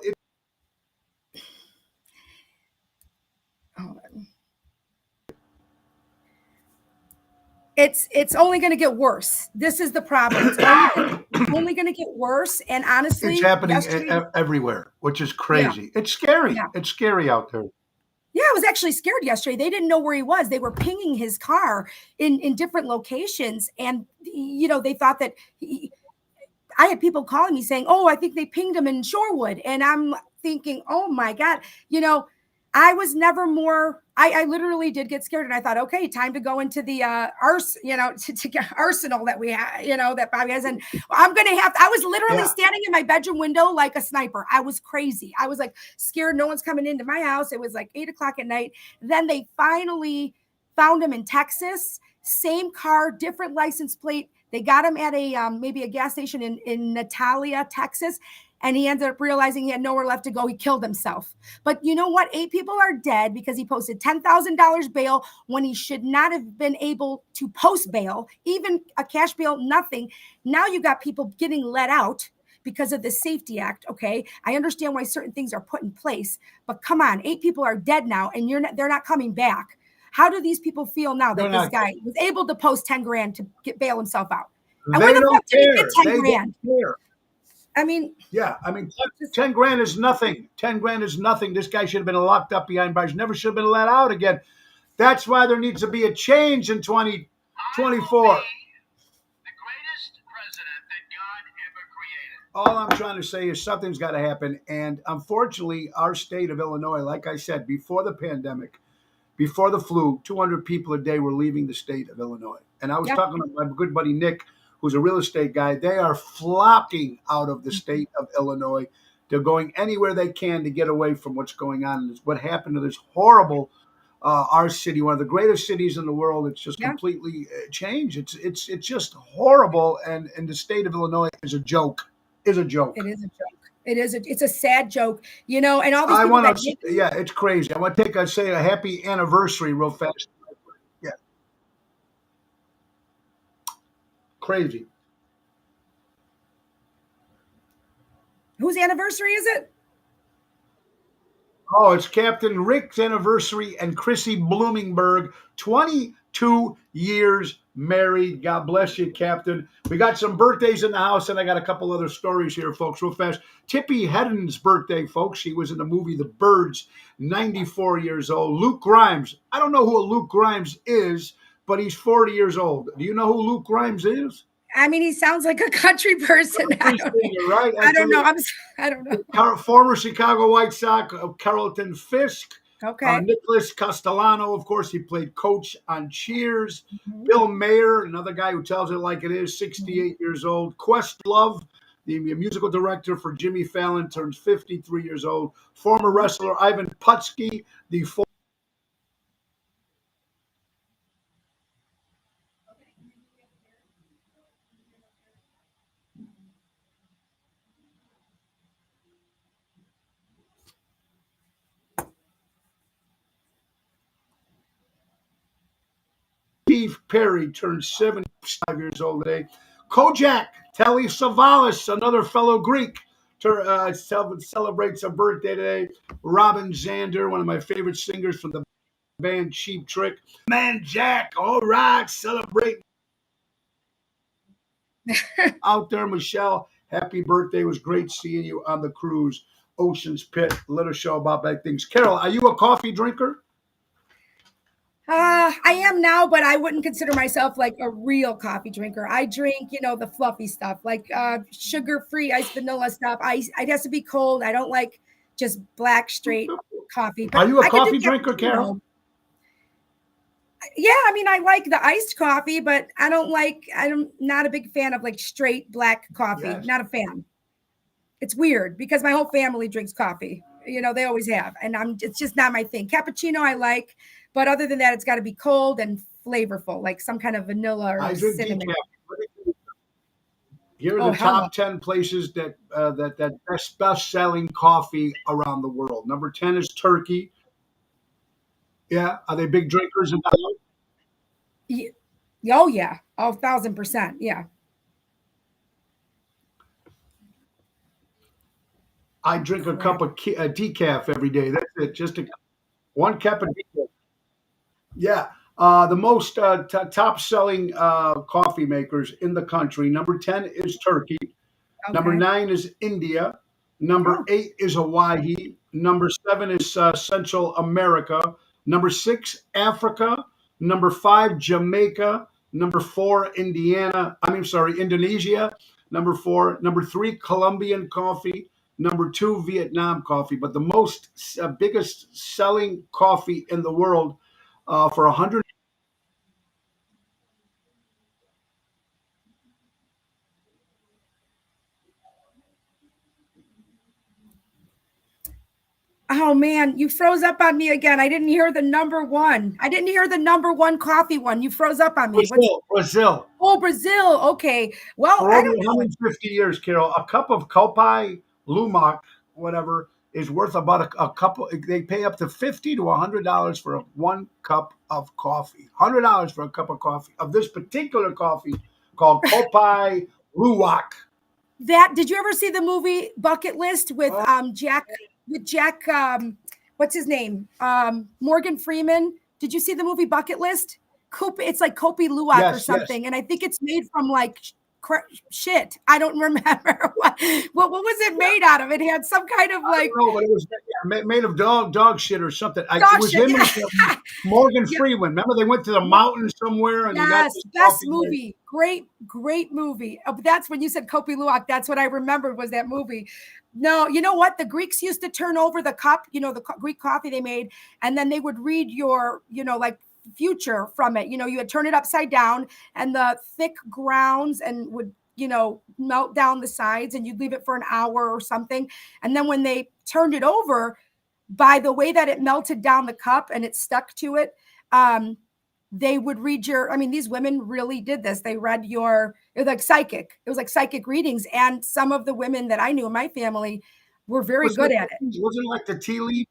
It's only going to get worse. This is the problem. It's only going to get worse. And honestly, it's happening everywhere, which is crazy. Yeah. It's scary. Yeah. It's scary out there. Yeah, I was actually scared yesterday. They didn't know where he was. They were pinging his car in different locations. And, they thought that I had people calling me saying, oh, I think they pinged him in Shorewood. And I'm thinking, oh, my God, I was never more. I literally did get scared, and I thought, okay, time to go into the arsenal that we have, that Bobby has, and I'm gonna have. I was literally standing in my bedroom window like a sniper. I was crazy. I was like scared. No one's coming into my house. It was like 8:00 at night. Then they finally found him in Texas. Same car, different license plate. They got him at maybe a gas station in Natalia, Texas. And he ended up realizing he had nowhere left to go. He killed himself. But you know what? 8 people are dead because he posted $10,000 bail when he should not have been able to post bail, even a cash bail, nothing. Now you got people getting let out because of the Safety Act. Okay, I understand why certain things are put in place, but come on, 8 people are dead now, and they're not coming back. How do these people feel now that this guy was able to post 10 grand to bail himself out? And where the fuck did he get 10 grand? I mean, 10 grand is nothing. 10 grand is nothing. This guy should have been locked up behind bars. Never should have been let out again. That's why there needs to be a change in 2024. The greatest president that God ever created. All I'm trying to say is something's got to happen. And unfortunately, our state of Illinois, like I said, before the pandemic, before the flu, 200 people a day were leaving the state of Illinois. And I was talking to my good buddy Nick, who's a real estate guy. They are flocking out of the state of Illinois. They're going anywhere they can to get away from what's going on. And what happened to this horrible our city, one of the greatest cities in the world. It's just Yeah, completely changed. It's just horrible, and the state of Illinois is a joke. Is a it joke. is a joke. It's a sad joke, and all these I people want that to, did yeah, it's crazy. I want to say a happy anniversary real fast. Yeah, crazy. whose anniversary is it? Oh, it's Captain Rick's anniversary and Chrissy Bloomingberg, 22 years married. God bless you, Captain. We got some birthdays in the house, and I got a couple other stories here, folks, real fast. Tippy Hedden's birthday, folks. She was in the movie The Birds, 94 years old. Luke Grimes. I don't know who Luke Grimes is, but he's 40 years old. Do you know who Luke Grimes is? I mean, he sounds like a country person. Country singer, right? I don't know. I don't know. Former Chicago White Sox, Carlton Fisk, Okay. Nicholas Castellano, of course, he played coach on Cheers. Mhm. Bill Mayer, another guy who tells it like it is, 68 years old. Questlove, the musical director for Jimmy Fallon, turns 53 years old. Former wrestler Ivan Putski, the Steve Perry turns 75 years old today. Kojak Telly Savalas, another fellow Greek, celebrates a birthday today. Robin Zander, one of my favorite singers from the band Cheap Trick. Man Jack, all right, celebrate out there. Michelle, happy birthday. It was great seeing you on the cruise. Ocean's Pit, let us show about bad things. Carol, are you a coffee drinker? I am now, but I wouldn't consider myself like a real coffee drinker. I drink, the fluffy stuff, like sugar-free iced vanilla stuff. It has to be cold. I don't like just black straight coffee. Are you a I can do coffee drinker, Carol? cappuccino. Yeah, I mean, I like the iced coffee, but I'm not a big fan of like straight black coffee. Yes. Not a fan. It's weird because my whole family drinks coffee. They always have, and it's just not my thing. Cappuccino I like, but other than that, it's got to be cold and flavorful, like some kind of vanilla or I drink cinnamon. decaf. Here are Oh, the hell no. top 10 places that best selling coffee around the world. Number 10 is Turkey. Yeah, are they big drinkers in that? Oh yeah, 1,000%. Yeah. I drink a cup of decaf every day. That's it. Just one cup of decaf. Yeah. The most top selling coffee makers in the country. Number 10 is Turkey. Number Okay. 9 is India. Number Oh. 8 is Hawaii. Number 7 is Central America. Number 6, Africa. Number 5, Jamaica. Number 4, Indonesia. Number 4. Number 3, Colombian coffee. Number 2, Vietnam coffee. But the most biggest selling coffee in the world for 100. Oh man, you froze up on me again. I didn't hear the number one. I didn't hear the number one coffee one. You froze up on me. Brazil. Oh, Brazil. Okay. Well, For I over don't know. 150 years, Carol, a cup of Copai Lumac, whatever, is worth about a couple. They pay up to $50 to $100 for one cup of coffee. $100 for a cup of coffee of this particular coffee called Copai Luwak. Did you ever see the movie Bucket List with Jack what's his name? Morgan Freeman. Did you see the movie Bucket List? It's like Kopi Luwak or something, and I think it's made from like shit. I don't remember what was it made out of. It had some kind of like but it was made of dog shit or something. It was shit, him and Morgan Freeman. Remember they went to the mountain somewhere and yes, best movie. Great movie. That's when you said Kopi Luwak. That's what I remembered was that movie. No, you know what? The Greeks used to turn over the cup, the Greek coffee they made, and then they would read your, like future from it. You would turn it upside down and the thick grounds and would, melt down the sides and you'd leave it for an hour or something. And then when they turned it over, by the way that it melted down the cup and it stuck to it, they would read these women really did this. They read it was like psychic. It was like psychic readings. And some of the women that I knew in my family were very good at it. Wasn't it like the tea leaf?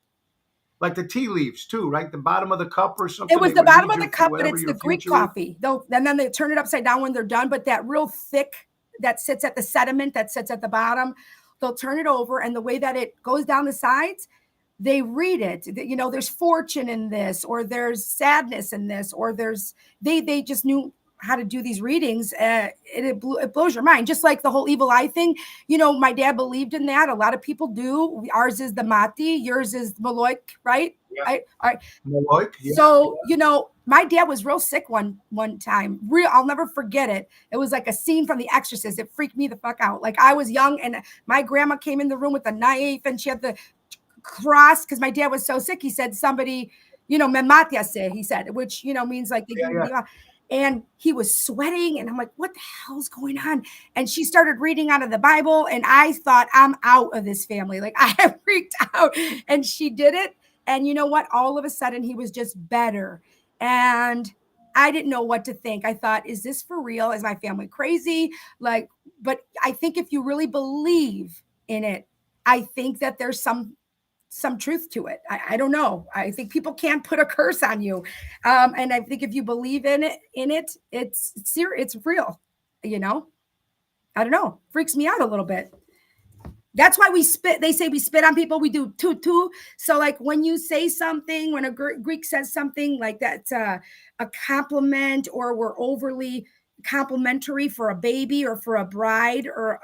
Like the tea leaves too, right? The bottom of the cup or something. It was the bottom of the cup, but it's the Greek coffee. And then they turn it upside down when they're done. But that real thick that sits at the sediment that sits at the bottom, they'll turn it over. And the way that it goes down the sides, they read it. There's fortune in this, or there's sadness in this, or they just knew how to do these readings. It blows your mind. Just like the whole evil eye thing. My dad believed in that. A lot of people do. Ours is the Mati. Yours is Maloik, right? Yeah. All right. Maloik. Yeah. So, my dad was real sick one time. I'll never forget it. It was like a scene from The Exorcist. It freaked me the fuck out. Like, I was young and my grandma came in the room with a knife and she had the cross because my dad was so sick. He said somebody, mematiase, he said, which, means like, and he was sweating and I'm like, what the hell's going on? And she started reading out of the Bible and I thought, I'm out of this family. Like, I freaked out and she did it. And you know what? All of a sudden he was just better. And I didn't know what to think. I thought, is this for real? Is my family crazy? But I think if you really believe in it, I think that there's some truth to it. I don't know. I think people can't put a curse on you. And I think if you believe in it, it's real, I don't know. Freaks me out a little bit. That's why we spit. They say we spit on people. We do too. So like when you say something, when a Greek says something like that's a compliment, or we're overly complimentary for a baby or for a bride or,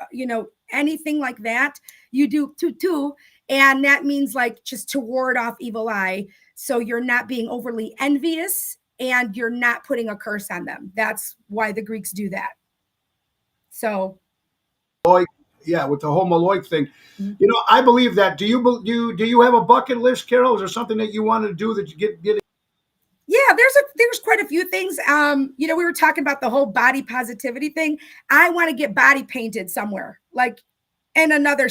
anything like that, you do too. And that means like just to ward off evil eye. So you're not being overly envious and you're not putting a curse on them. That's why the Greeks do that. So. Yeah, with the whole Maloik thing, I believe that. Do you have a bucket list, Carol? Is there something that you want to do that you get? Yeah, there's quite a few things. We were talking about the whole body positivity thing. I want to get body painted somewhere, like in another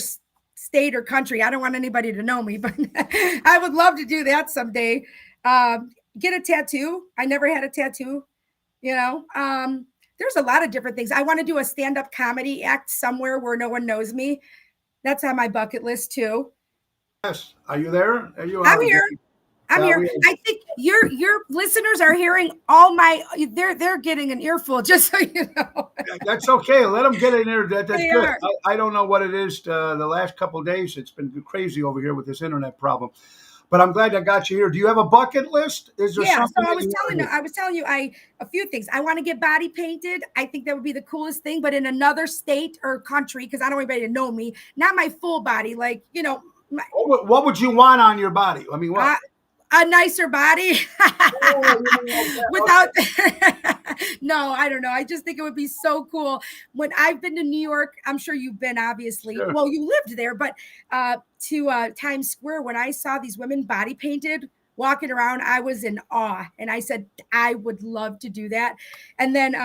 state or country. I don't want anybody to know me, but I would love to do that someday. Get a tattoo. I never had a tattoo. There's a lot of different things. I want to do a stand-up comedy act somewhere where no one knows me. That's on my bucket list too. Yes. Are you there? I'm here. I'm here. I think your listeners are hearing all they're getting an earful, just so you know. That's okay. Let them get in there. That's good. I don't know what it is. The last couple of days, it's been crazy over here with this internet problem. But I'm glad I got you here. Do you have a bucket list? Is there something? So I was telling you a few things. I want to get body painted. I think that would be the coolest thing, but in another state or country, because I don't want anybody to know me. Not my full body, like, what would you want on your body? I mean, what? A nicer body. Without no, I don't know. I just think it would be so cool. When I've been to New York, I'm sure you've been, obviously. Sure. Well, you lived there, but to Times Square, when I saw these women body painted walking around, I was in awe. And I said, I would love to do that. And then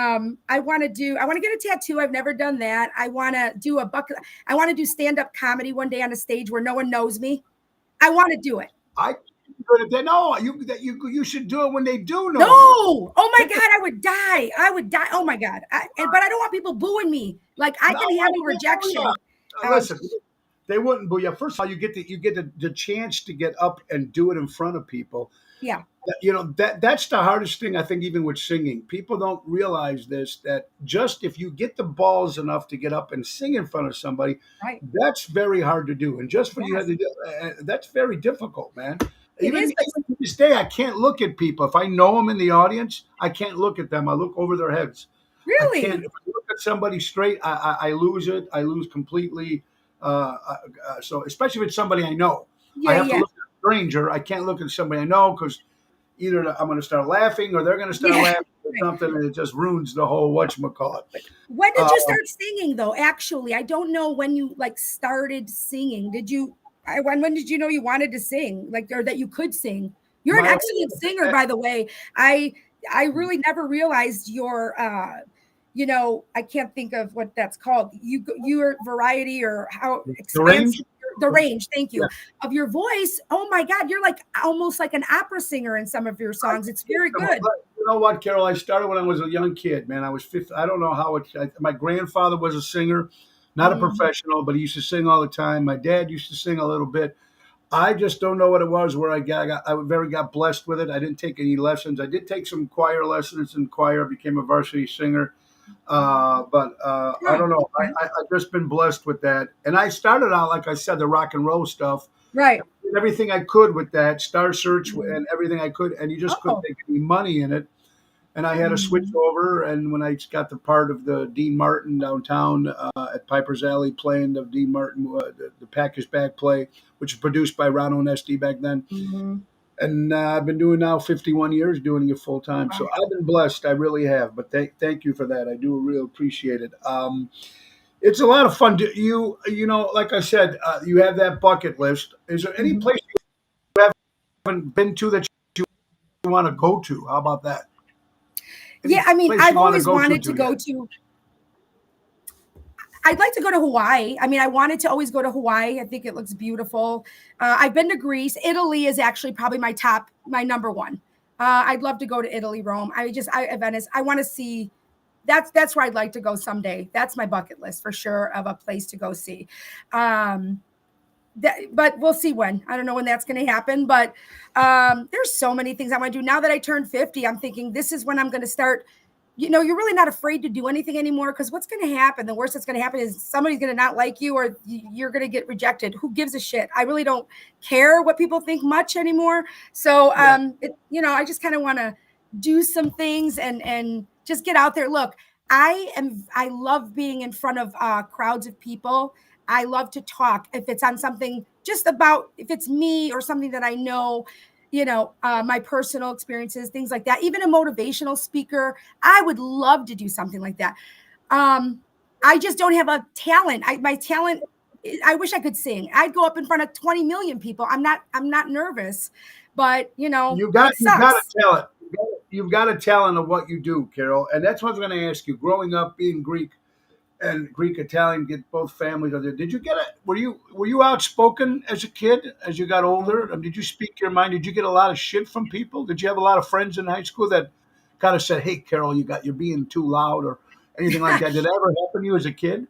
I want to get a tattoo. I've never done that. I want to do I want to do stand-up comedy one day on a stage where no one knows me. I want to do it. No, you should do it when they do know. No, oh my God, I would die. Oh my God, but I don't want people booing me. Like I can handle rejection. Listen, they wouldn't boo you. First of all, you get the chance to get up and do it in front of people. Yeah, that's the hardest thing, I think, even with singing. People don't realize this, that just if you get the balls enough to get up and sing in front of somebody, right, that's very hard to do. And just for you have to do, that's very difficult, man. Even to this day, I can't look at people. If I know them in the audience, I can't look at them. I look over their heads. Really? If I look at somebody straight, I lose it. I lose completely. So especially if it's somebody I know, I have to look at a stranger. I can't look at somebody I know because either I'm going to start laughing or they're going to start laughing or something, and it just ruins the whole whatchamacallit. When did you start singing, though? Actually, I don't know when you started singing. Did you? When did you know you wanted to sing, or that you could sing? You're an excellent singer, by the way. I really never realized your, I can't think of what that's called. Your variety or how expansive the range, thank you, Yeah. of your voice. Oh my God, you're like almost like an opera singer in some of your songs. It's very good. You know what, Carol? I started when I was a young kid, man. I was 50. I don't know how it. My grandfather was a singer, not a professional, but he used to sing all the time. My dad used to sing a little bit. I just don't know what it was where I got blessed with it. I didn't take any lessons. I did take some choir lessons in choir, became a varsity singer. But I don't know. I've just been blessed with that. And I started out, like I said, the rock and roll stuff. Right. Did everything I could with that, Star Search and everything I could. And you just couldn't make any money in it. And I had to switch over. And when I got the part of the Dean Martin downtown at Piper's Alley playing the Dean Martin, the Pack His Back play, which was produced by Ron Onesti back then. And I've been doing now 51 years doing it full time. So I've been blessed. I really have. But thank you for that. I do really appreciate it. It's a lot of fun. You know, like I said, you have that bucket list. Is there any place you haven't been to that you want to go to? How about that? Yeah, I mean, I've always wanted to go to. I'd like to go to Hawaii. I mean, I wanted to always go to Hawaii. I think it looks beautiful. I've been to Greece. Italy is actually probably my number one. I'd love to go to Italy, Rome. Venice. I want to see. That's where I'd like to go someday. That's my bucket list for sure of a place to go see. But we'll see when. I don't know when that's going to happen. But there's so many things I want to do. Now that I turned 50, I'm thinking this is when I'm going to start. You know, you're really not afraid to do anything anymore because what's going to happen? The worst that's going to happen is somebody's going to not like you or you're going to get rejected. Who gives a shit? I really don't care what people think much anymore. So, I just kind of want to do some things and just get out there. Look, I love being in front of crowds of people. I love to talk if it's on something if it's me or something that I know, my personal experiences, things like that. Even a motivational speaker, I would love to do something like that. I just don't have a talent. My talent, I wish I could sing. I'd go up in front of 20 million people. I'm not nervous, but you've got a talent. You've got a talent of what you do, Carol. And that's what I was going to ask you. Growing up, being Greek and Greek Italian, get both families out there. Did you get it? Were you outspoken as a kid? As you got older, did you speak your mind? Did you get a lot of shit from people? Did you have a lot of friends in high school that kind of said, "Hey, Carol, you're being too loud" or anything like that? Did that ever happen to you as a kid?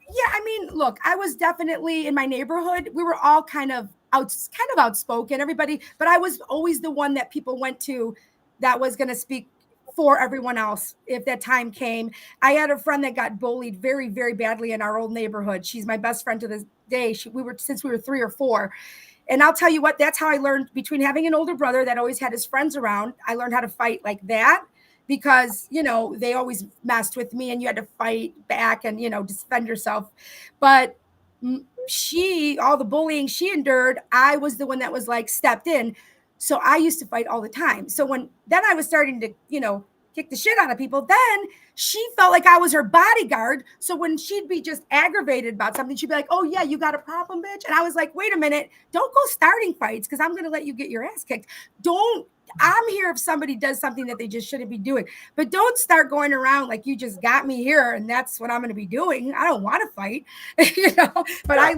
Yeah, I mean, look, I was definitely in my neighborhood. We were all kind of outspoken, everybody, but I was always the one that people went to that was going to speak for everyone else if that time came. I had a friend that got bullied very, very badly in our old neighborhood. She's my best friend to this day. Since we were 3 or 4. And I'll tell you what, that's how I learned, between having an older brother that always had his friends around, I learned how to fight like that because, they always messed with me and you had to fight back and, defend yourself. But all the bullying she endured, I was the one that was like stepped in. So I used to fight all the time. So then I was starting to, kick the shit out of people, then she felt like I was her bodyguard. So when she'd be just aggravated about something, she'd be like, "Oh yeah, you got a problem, bitch." And I was like, "Wait a minute, don't go starting fights because I'm going to let you get your ass kicked. I'm here if somebody does something that they just shouldn't be doing, but don't start going around like you just got me here and that's what I'm going to be doing. I don't want to fight." But I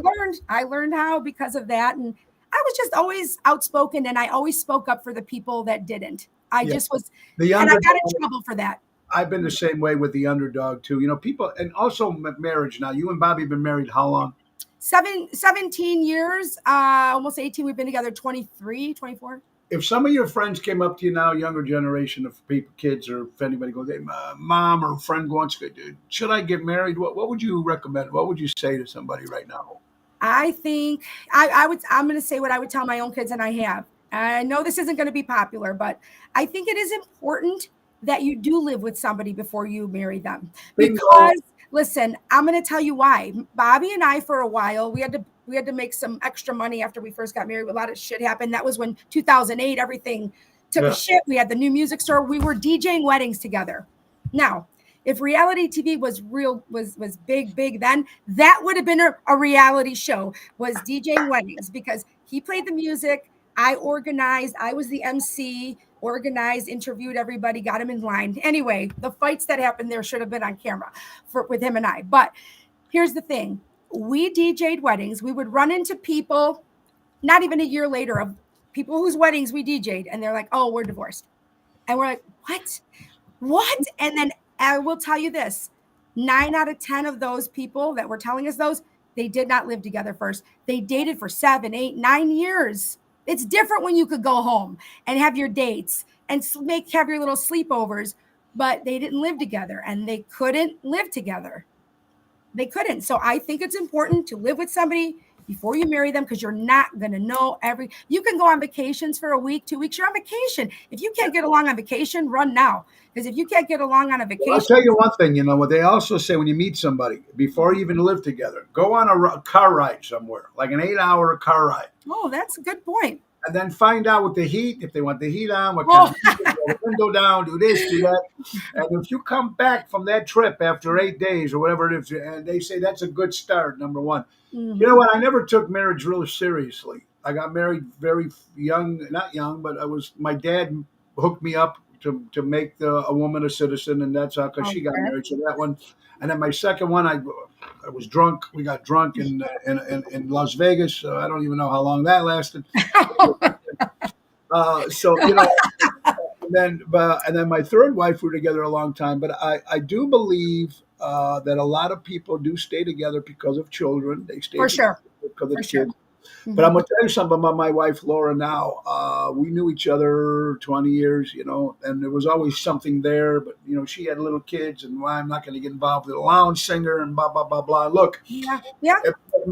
learned how because of that. And I was just always outspoken and I always spoke up for the people that didn't. Just was, and I got in trouble for that. I've been the same way with the underdog too. People, and also marriage. Now, you and Bobby have been married how long? 17 years, almost 18. We've been together 23, 24. If some of your friends came up to you now, younger generation of people, kids, or if anybody goes, "Hey, mom or friend wants to, should I get married?" What would you recommend? What would you say to somebody right now? I think I'm going to say what I would tell my own kids, and I have. I know this isn't going to be popular, but I think it is important that you do live with somebody before you marry them. Because listen, I'm going to tell you why. Bobby and I, for a while, we had to make some extra money after we first got married. A lot of shit happened. That was when 2008, everything took a shit. We had the new music store. We were DJing weddings together. Now, if reality TV was big then, that would have been a reality show, was DJing weddings, because he played the music. I organized. I was the MC, organized, interviewed everybody, got him in line. Anyway, the fights that happened there should have been on camera with him and I. But here's the thing. we DJ'd weddings. We would run into people, not even a year later, of people whose weddings we DJ'd, and they're like, "Oh, we're divorced," and we're like, "What?" And then I will tell you this: 9 out of 10 of those people that were telling us those, they did not live together first. They dated for 7, 8, 9 years. It's different when you could go home and have your dates and have your little sleepovers, but they didn't live together and they couldn't live together. They couldn't. So I think it's important to live with somebody before you marry them, because you're not going to know you can go on vacations for a week, 2 weeks. You're on vacation. If you can't get along on vacation, run now. Because if you can't get along on a vacation. Well, I'll tell you one thing, what they also say when you meet somebody, before you even live together, go on a car ride somewhere, like an 8-hour car ride. Oh, that's a good point. And then find out with the heat, if they want the heat on, what kind of heat, the window down, do this, do that. And if you come back from that trip after 8 days or whatever it is, and they say that's a good start, number one. Mm-hmm. You know what? I never took marriage real seriously. I got married very young, not young, but my dad hooked me up to make a woman a citizen, and that's how, because she got married. So that one. And then my second one, I was drunk. We got drunk in Las Vegas. I don't even know how long that lasted. And then my third wife, we were together a long time. But I do believe that a lot of people do stay together because of children. They stay for sure because of for kids. sure. Mm-hmm. But I'm going to tell you something about my wife, Laura, now. We knew each other 20 years, and there was always something there. But, she had little kids, and why I'm not going to get involved with a lounge singer and blah, blah, blah, blah. Look, yeah.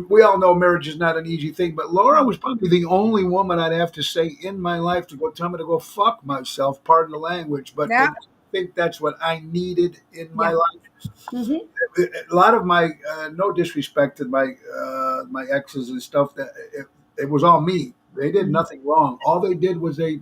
We all know marriage is not an easy thing. But Laura was probably the only woman I'd have to say in my life to tell me to go fuck myself, pardon the language. But I think that's what I needed in my life. Mm-hmm. A lot of my, no disrespect to my exes and stuff, that it was all me. They did nothing wrong. All they did was they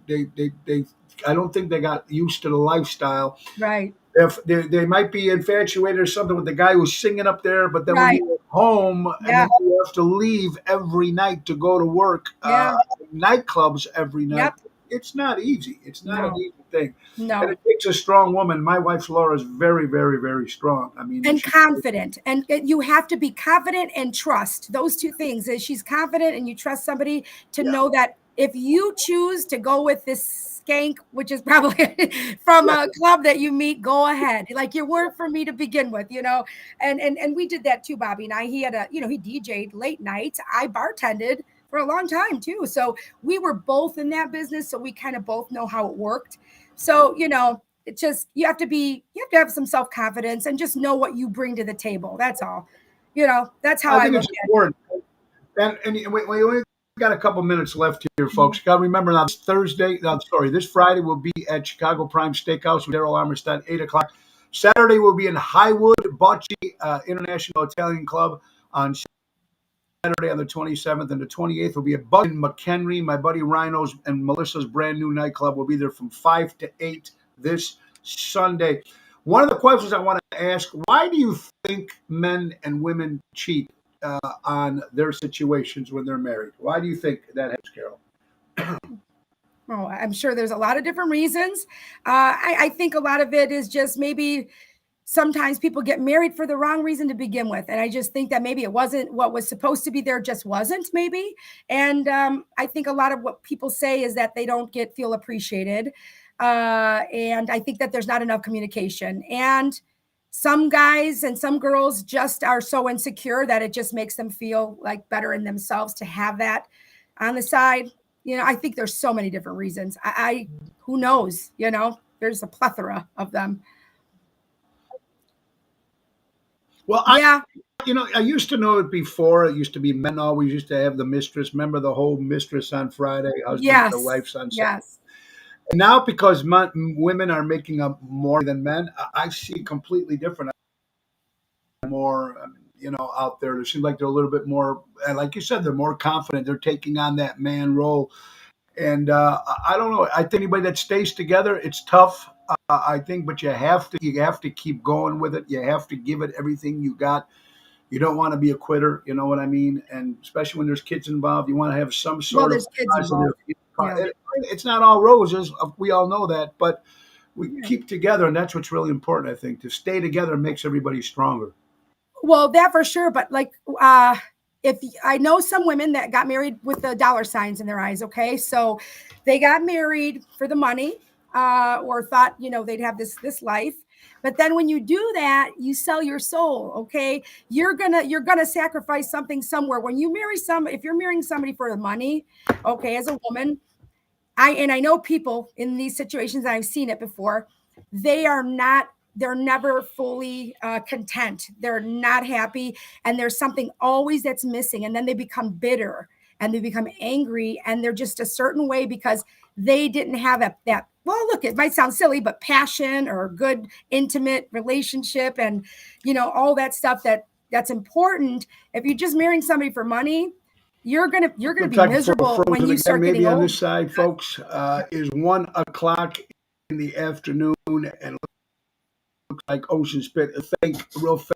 I don't think they got used to the lifestyle. Right. If they might be infatuated or something with the guy who's singing up there, but then when you're at home and then you have to leave every night to go to work, nightclubs every night. Yep. It's not easy. It's not an easy thing. No. And it takes a strong woman. My wife, Laura, is very, very, very strong. I mean, and confident. And you have to be confident and trust. Those two things. Is she's confident and you trust somebody to know that if you choose to go with this skank, which is probably from a club that you meet, go ahead. Like, you weren't for me to begin with, And we did that too, Bobby and I. He had he DJ'd late nights. I bartended for a long time too. So we were both in that business. So we kind of both know how it worked. So, it's just, you have to have some self-confidence and just know what you bring to the table. That's all. That's how I look at important. And we only got a couple minutes left here, folks. You got to remember now, this Friday we'll be at Chicago Prime Steakhouse with Daryl Armistead, 8 o'clock. Saturday we'll be in Highwood, Bocce International Italian Club on Saturday on the 27th, and the 28th will be at Bug in McHenry. My buddy Rhino's and Melissa's brand new nightclub will be there from 5 to 8 this Sunday. One of the questions I want to ask: why do you think men and women cheat on their situations when they're married? Why do you think that happens, Carol? Oh, I'm sure there's a lot of different reasons. I think a lot of it is just maybe sometimes people get married for the wrong reason to begin with. And I just think that maybe it wasn't what was supposed to be there, just wasn't maybe. And I think a lot of what people say is that they don't feel appreciated. And I think that there's not enough communication. And some guys and some girls just are so insecure that it just makes them feel like better in themselves to have that on the side. I think there's so many different reasons. Who knows, there's a plethora of them. Well, I used to know it before. It used to be men always used to have the mistress. Remember the whole mistress on Friday, husband to wife's on Saturday? Yes. And now, because women are making up more than men, I see completely different. More, out there. It seems like they're a little bit more, like you said, they're more confident. They're taking on that man role. And I don't know. I think anybody that stays together, it's tough. I think, but you have to keep going with it. You have to give it everything you got. You don't want to be a quitter. You know what I mean? And especially when there's kids involved, you want to have some sort of positive. It's not all roses. We all know that, but we keep together, and that's what's really important. I think to stay together makes everybody stronger. Well, that for sure. But like, if I know some women that got married with the dollar signs in their eyes. Okay. So they got married for the money, or thought, they'd have this life. But then when you do that, you sell your soul. Okay. You're gonna sacrifice something somewhere. When you marry if you're marrying somebody for the money, okay, as a woman, I know people in these situations, and I've seen it before, they're never fully content. They're not happy. And there's something always that's missing. And then they become bitter and they become angry, and they're just a certain way because they didn't have well, look, it might sound silly, but passion or good, intimate relationship and, all that stuff that's important. If you're just marrying somebody for money, you're gonna be miserable when you start maybe getting on old. this side, folks, is 1:00 in the afternoon, and it looks like Ocean Spit. Thank real fast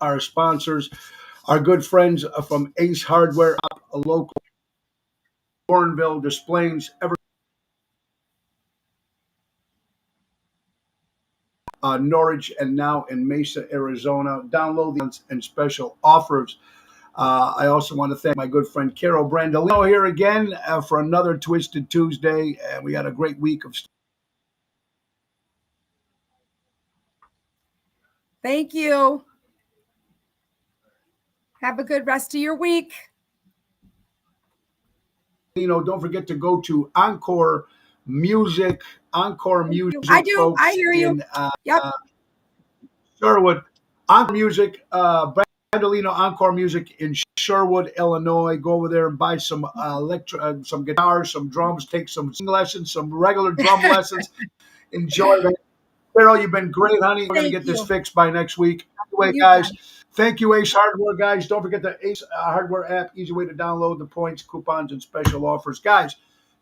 our sponsors, our good friends from Ace Hardware, a local Warrenville, Des Plaines, Norwich, and now in Mesa, Arizona. Download the and special offers. I also want to thank my good friend Carol Brandolino here again for another Twisted Tuesday. And we had a great week of. Thank you. Have a good rest of your week. Don't forget to go to Encore Music. I do. Folks, I hear you. in Yep. Sherwood. Encore Music, Brandolino Encore Music in Sherwood, Illinois. Go over there and buy some some guitars, some drums, take some lessons, some regular drum lessons. Enjoy them. Carol, you've been great, honey. We're going to get this fixed by next week. Anyway, guys, thank you, Ace Hardware, guys. Don't forget the Ace Hardware app. Easy way to download the points, coupons, and special offers. Guys,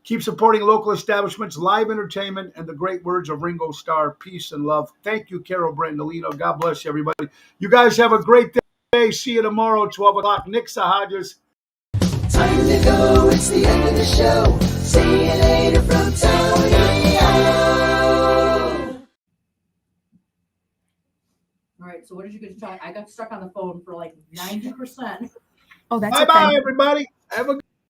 keep supporting local establishments, live entertainment, and the great words of Ringo Starr. Peace and love. Thank you, Carol Brandolino. God bless you, everybody. You guys have a great day. See you tomorrow, 12 o'clock. Nick Sahajas. Time to go. It's the end of the show. See you later from Tony. All right, so what did you get to tell? I got stuck on the phone for like 90%. Oh, that's Bye-bye, everybody. Have a